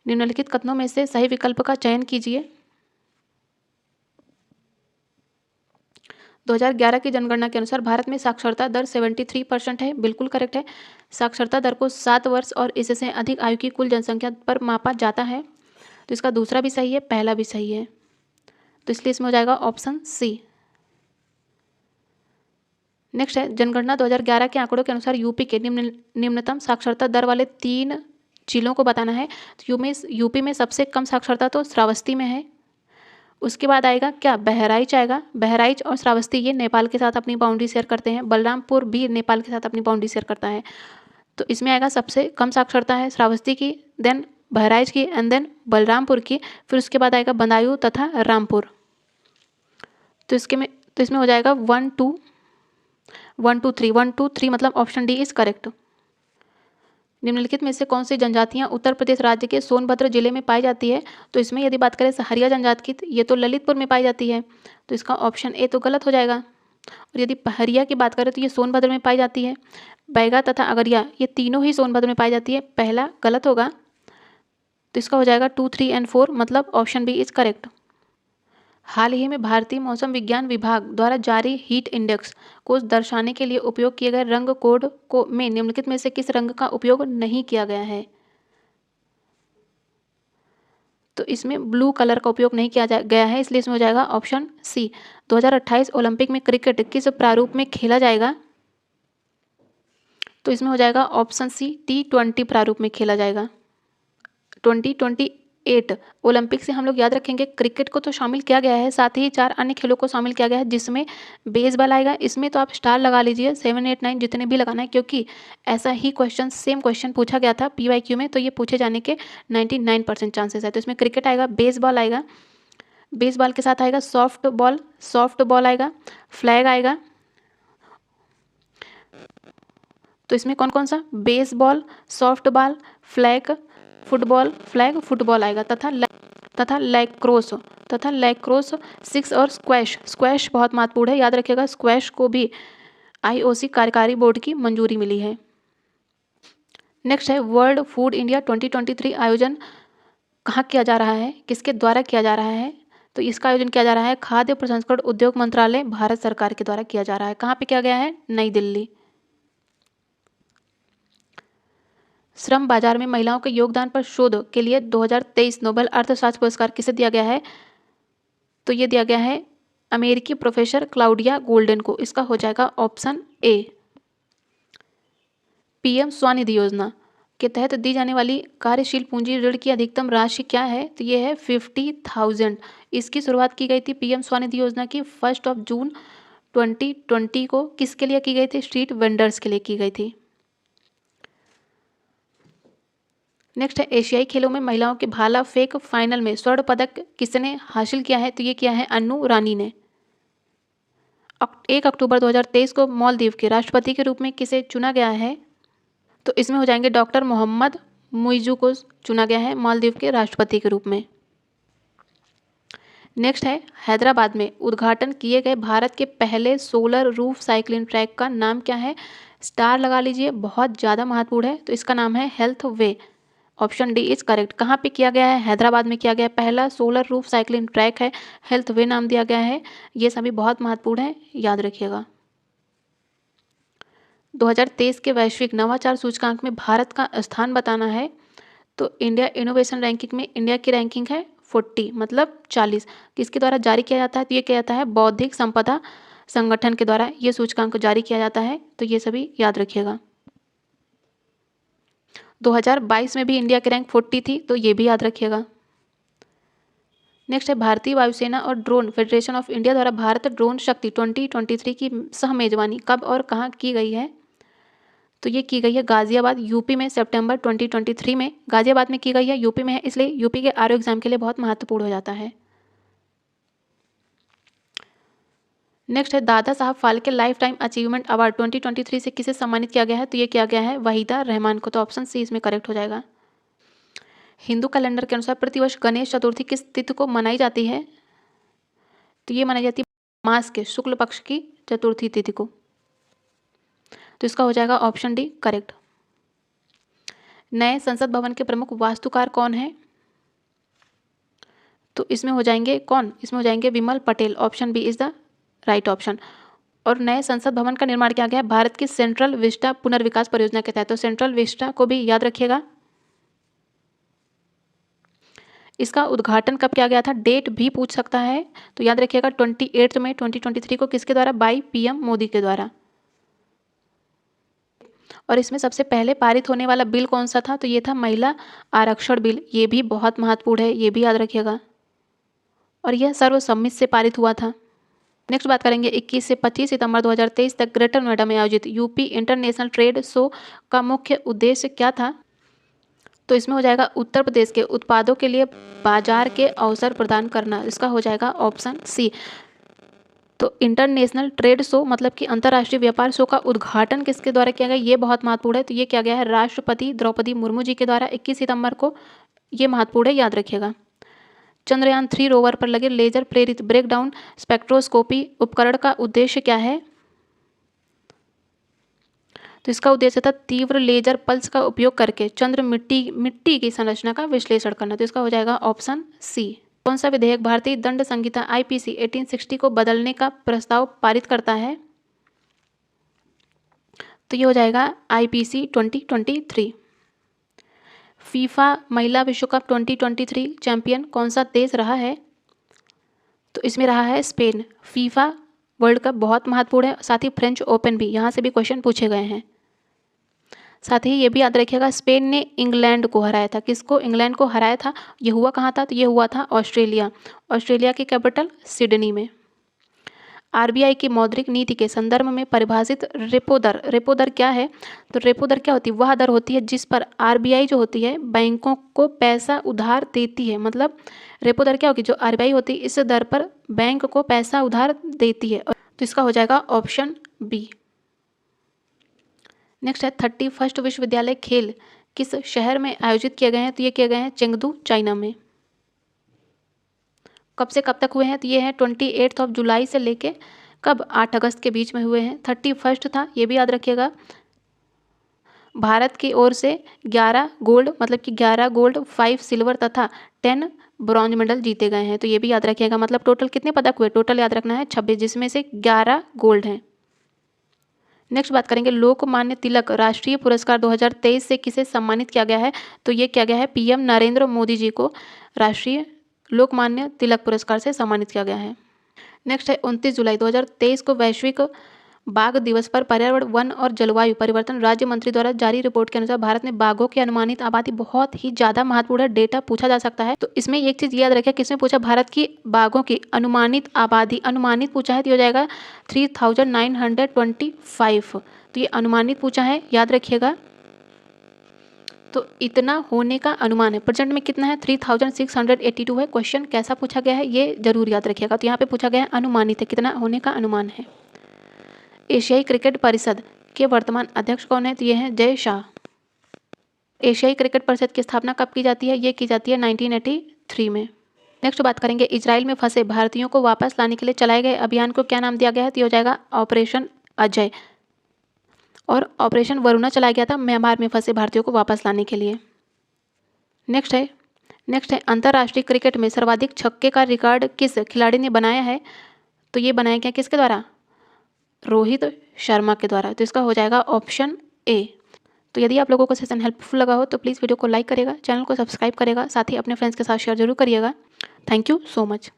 S1: निम्नलिखित कथनों में से सही विकल्प का चयन कीजिए। 2011 की जनगणना के अनुसार भारत में साक्षरता दर 73% है, बिल्कुल करेक्ट है। साक्षरता दर को 7 वर्ष और इससे अधिक आयु की कुल जनसंख्या पर मापा जाता है। तो इसका दूसरा भी सही है, पहला भी सही है, तो इसलिए इसमें हो जाएगा ऑप्शन सी। नेक्स्ट है, जनगणना 2011 के आंकड़ों के अनुसार यूपी के निम्नतम साक्षरता दर वाले 3 जिलों को बताना है। तो यूपी में सबसे कम साक्षरता तो श्रावस्ती में है। उसके बाद आएगा क्या, बहराइच आएगा। बहराइच और श्रावस्ती ये नेपाल के साथ अपनी बाउंड्री शेयर करते हैं। बलरामपुर भी नेपाल के साथ अपनी बाउंड्री शेयर करता है। तो इसमें आएगा सबसे कम साक्षरता है श्रावस्ती की, देन बहराइच की एंड देन बलरामपुर की, फिर उसके बाद आएगा बदायूं तथा रामपुर। तो इसमें हो जाएगा 1 2 1 2 3 मतलब ऑप्शन डी इज करेक्ट। निम्नलिखित में से कौन सी जनजातियां उत्तर प्रदेश राज्य के सोनभद्र जिले में पाई जाती है। तो इसमें यदि बात करें सहरिया जनजाति की, ये तो ललितपुर में पाई जाती है, तो इसका ऑप्शन ए तो गलत हो जाएगा। और यदि पहरिया की बात करें तो ये सोनभद्र में पाई जाती है। बैगा तथा अगरिया ये तीनों ही सोनभद्र में पाई जाती है, पहला गलत होगा। तो इसका हो जाएगा 2 3 एंड 4 मतलब ऑप्शन बी इज करेक्ट। हाल ही में भारतीय मौसम विज्ञान विभाग द्वारा जारी हीट इंडेक्स को दर्शाने के लिए उपयोग किए गए रंग कोड को में निम्नलिखित में से किस रंग का उपयोग नहीं किया गया है। तो इसमें ब्लू कलर का उपयोग नहीं किया गया है, इसलिए इसमें हो जाएगा ऑप्शन सी। 2028 ओलंपिक में क्रिकेट किस प्रारूप में खेला जाएगा। तो इसमें हो जाएगा ऑप्शन सी, T20 प्रारूप में खेला जाएगा। 2028 ओलंपिक से हम लोग याद रखेंगे क्रिकेट को तो शामिल किया गया है, साथ ही 4 अन्य खेलों को शामिल किया गया है जिसमें बेसबॉल आएगा। इसमें तो आप स्टार लगा लीजिए 7 8 9 जितने भी लगाना है, क्योंकि ऐसा ही क्वेश्चन सेम क्वेश्चन पूछा गया था PYQ में, तो ये पूछे जाने के 99% चांसेस है। तो इसमें क्रिकेट आएगा, बेसबॉल आएगा, बेसबॉल के साथ आएगा सॉफ्ट बॉल आएगा, फ्लैग आएगा। तो इसमें कौन कौन सा, baseball, soft ball, flag football आएगा तथा लैक्रोस 6 और स्क्वैश बहुत महत्वपूर्ण है, याद रखिएगा। स्क्वैश को भी IOC कार्यकारी बोर्ड की मंजूरी मिली है। नेक्स्ट है, वर्ल्ड फूड इंडिया 2023 आयोजन कहाँ किया जा रहा है, किसके द्वारा किया जा रहा है। तो इसका आयोजन किया जा रहा है खाद्य प्रसंस्करण उद्योग मंत्रालय भारत सरकार के द्वारा किया जा रहा है। कहाँ पे किया गया है, नई दिल्ली। श्रम बाजार में महिलाओं के योगदान पर शोध के लिए 2023 नोबेल अर्थशास्त्र पुरस्कार किसे दिया गया है। तो ये दिया गया है अमेरिकी प्रोफेसर क्लाउडिया गोल्डन को। इसका हो जाएगा ऑप्शन ए। PM स्वनिधि योजना के तहत दी जाने वाली कार्यशील पूंजी ऋण की अधिकतम राशि क्या है। तो ये है 50,000। इसकी शुरुआत की गई थी PM स्वनिधि योजना की 1 जून 2020 को। किसके लिए की गई थी, स्ट्रीट वेंडर्स के लिए की गई थी। नेक्स्ट है, एशियाई खेलों में महिलाओं के भाला फेंक फाइनल में स्वर्ण पदक किसने हासिल किया है। तो ये किया है अन्नू रानी ने। 1 अक्टूबर 2023 को मालदीव के राष्ट्रपति के रूप में किसे चुना गया है। तो इसमें हो जाएंगे डॉक्टर मोहम्मद मुइजू को चुना गया है मालदीव के राष्ट्रपति के रूप में। नेक्स्ट है, हैदराबाद में उद्घाटन किए गए भारत के पहले सोलर रूफ साइक्लिंग ट्रैक का नाम क्या है। स्टार लगा लीजिए, बहुत ज़्यादा महत्वपूर्ण है। तो इसका नाम है health way, option D is correct. कहाँ पे किया गया है, हैदराबाद में किया गया है। पहला सोलर रूफ साइक्लिंग ट्रैक है, हेल्थ वे नाम दिया गया है। ये सभी बहुत महत्वपूर्ण है, याद रखिएगा। 2023 के वैश्विक नवाचार सूचकांक में भारत का स्थान बताना है। तो इंडिया इनोवेशन रैंकिंग में इंडिया की रैंकिंग है 40 मतलब 40। किसके द्वारा जारी किया जाता है। तो ये किया जाता है बौद्धिक संपदा संगठन के द्वारा ये सूचकांक जारी किया जाता है। तो ये सभी याद रखिएगा। 2022 में भी इंडिया की रैंक 40 थी, तो ये भी याद रखिएगा। नेक्स्ट है, भारतीय वायुसेना और ड्रोन फेडरेशन ऑफ इंडिया द्वारा भारत ड्रोन शक्ति 2023 की सह मेजबानी कब और कहाँ की गई है। तो ये की गई है गाजियाबाद यूपी में सितंबर 2023 में गाजियाबाद में की गई है, यूपी में है, इसलिए यूपी के आरओ एग्जाम के लिए बहुत महत्वपूर्ण हो जाता है। नेक्स्ट है, Dada Saheb Phalke life time achievement award 2023 से किसे सम्मानित किया गया है। तो ये किया गया है वहीदा रहमान को। तो ऑप्शन सी इसमें करेक्ट हो जाएगा। हिंदू कैलेंडर के अनुसार प्रतिवर्ष गणेश चतुर्थी किस तिथि को मनाई जाती है। तो ये मनाई जाती है मास के शुक्ल पक्ष की चतुर्थी तिथि को। तो इसका हो जाएगा ऑप्शन डी करेक्ट। नए संसद भवन के प्रमुख वास्तुकार कौन है? तो इसमें हो जाएंगे कौन? इसमें हो जाएंगे Vimal Patel. Option B is the right option. और नए संसद भवन का निर्माण किया गया भारत की सेंट्रल विस्टा पुनर्विकास परियोजना के तहत। तो सेंट्रल विस्टा को भी याद रखिएगा। इसका उद्घाटन कब किया गया था? डेट भी पूछ सकता है, तो याद रखिएगा 28 मई 2023 को। किसके द्वारा? बाई पीएम मोदी के द्वारा। और इसमें सबसे पहले पारित होने वाला बिल कौन सा था? तो ये था महिला आरक्षण बिल। ये भी बहुत महत्वपूर्ण है, ये भी याद रखिएगा। और यह सर्वसम्मति से पारित हुआ था। नेक्स्ट बात करेंगे 21 से 25 सितंबर 2023 तक ग्रेटर नोएडा में आयोजित यूपी इंटरनेशनल ट्रेड शो का मुख्य उद्देश्य क्या था? तो इसमें हो जाएगा उत्तर प्रदेश के उत्पादों के लिए बाजार के अवसर प्रदान करना। इसका हो जाएगा ऑप्शन सी। तो इंटरनेशनल ट्रेड शो मतलब कि अंतर्राष्ट्रीय व्यापार शो का उद्घाटन किसके द्वारा किया गया? ये बहुत महत्वपूर्ण है। तो ये किया गया है राष्ट्रपति द्रौपदी मुर्मू जी के द्वारा 21 सितंबर को। ये महत्वपूर्ण है, याद रखिएगा। चंद्रयान 3 रोवर पर लगे लेजर प्रेरित ब्रेकडाउन स्पेक्ट्रोस्कोपी उपकरण का उद्देश्य क्या है? तो इसका उद्देश्य था तीव्र लेजर पल्स का उपयोग करके चंद्र मिट्टी की संरचना का विश्लेषण करना। तो इसका हो जाएगा ऑप्शन सी। कौन सा विधेयक भारतीय दंड संहिता आईपीसी 1860 को बदलने का प्रस्ताव पारित करता है? तो ये हो जाएगा आईपीसी 2023। फीफा महिला विश्व कप 2023 चैंपियन कौन सा देश रहा है? तो इसमें रहा है स्पेन। फीफा वर्ल्ड कप बहुत महत्वपूर्ण है। साथ ही फ्रेंच ओपन भी, यहाँ से भी क्वेश्चन पूछे गए हैं। साथ ही ये भी याद रखिएगा स्पेन ने इंग्लैंड को हराया था। किसको? इंग्लैंड को हराया था। ये हुआ कहाँ था? तो ये हुआ था ऑस्ट्रेलिया। ऑस्ट्रेलिया की कैपिटल सिडनी में। आरबीआई की मौद्रिक नीति के संदर्भ में परिभाषित रेपो दर क्या है? तो रेपो दर क्या होती है? वह दर होती है जिस पर आरबीआई जो होती है बैंकों को पैसा उधार देती है। मतलब रेपो दर क्या होगी? जो आरबीआई होती है इस दर पर बैंक को पैसा उधार देती है। तो इसका हो जाएगा ऑप्शन बी। नेक्स्ट है 31 विश्वविद्यालय खेल किस शहर में आयोजित किए गए हैं? तो ये किए गए हैं चेंगदू, चाइना में। कब से कब तक हुए हैं? तो ये है 28 जुलाई से लेके कब? 8 अगस्त के बीच में हुए हैं। 31 था, ये भी याद रखिएगा। भारत की ओर से 11 गोल्ड मतलब कि 11 गोल्ड, 5 सिल्वर तथा 10 ब्रॉन्ज मेडल जीते गए हैं। तो ये भी याद रखिएगा। मतलब टोटल कितने पदक हुए? टोटल याद रखना है 26, जिसमें से 11 गोल्ड हैं। नेक्स्ट बात करेंगे लोकमान्य तिलक राष्ट्रीय पुरस्कार 2023 से किसे सम्मानित किया गया है? तो ये किया गया है पीएम नरेंद्र मोदी जी को राष्ट्रीय लोकमान्य तिलक पुरस्कार से सम्मानित किया गया है। नेक्स्ट है 29 जुलाई 2023 को वैश्विक बाघ दिवस पर पर्यावरण, वन और जलवायु परिवर्तन राज्य मंत्री द्वारा जारी रिपोर्ट के अनुसार भारत में बाघों की अनुमानित आबादी बहुत ही ज़्यादा महत्वपूर्ण डेटा पूछा जा सकता है। तो इसमें एक चीज़ याद रखें, किसमें पूछा? भारत की बाघों की अनुमानित आबादी, अनुमानित पूछा है तो ये हो जाएगा 3925। तो ये अनुमानित पूछा है, याद रखिएगा। तो इतना होने का अनुमान है। प्रेजेंट में कितना है? 3682 है। क्वेश्चन कैसा पूछा गया है ये जरूर याद रखिएगा। तो यहाँ पे पूछा गया है अनुमानित है, कितना होने का अनुमान है। एशियाई क्रिकेट परिषद के वर्तमान अध्यक्ष कौन है? तो ये हैं जय शाह। एशियाई क्रिकेट परिषद की स्थापना कब की जाती है? ये की जाती है 1983 में। नेक्स्ट बात करेंगे इजराइल में फंसे भारतीयों को वापस लाने के लिए चलाए गए अभियान को क्या नाम दिया गया है? तो ये हो जाएगा ऑपरेशन अजय। और ऑपरेशन वरुणा चलाया गया था म्यांमार में फंसे भारतीयों को वापस लाने के लिए। नेक्स्ट है अंतर्राष्ट्रीय क्रिकेट में सर्वाधिक छक्के का रिकॉर्ड किस खिलाड़ी ने बनाया है? तो ये बनाया गया किसके द्वारा? रोहित शर्मा के द्वारा। तो इसका हो जाएगा ऑप्शन ए। तो यदि आप लोगों को सेशन हेल्पफुल लगा हो तो प्लीज़ वीडियो को लाइक करेगा, चैनल को सब्सक्राइब करेगा, साथ ही अपने फ्रेंड्स के साथ शेयर जरूर करिएगा। Thank you so much.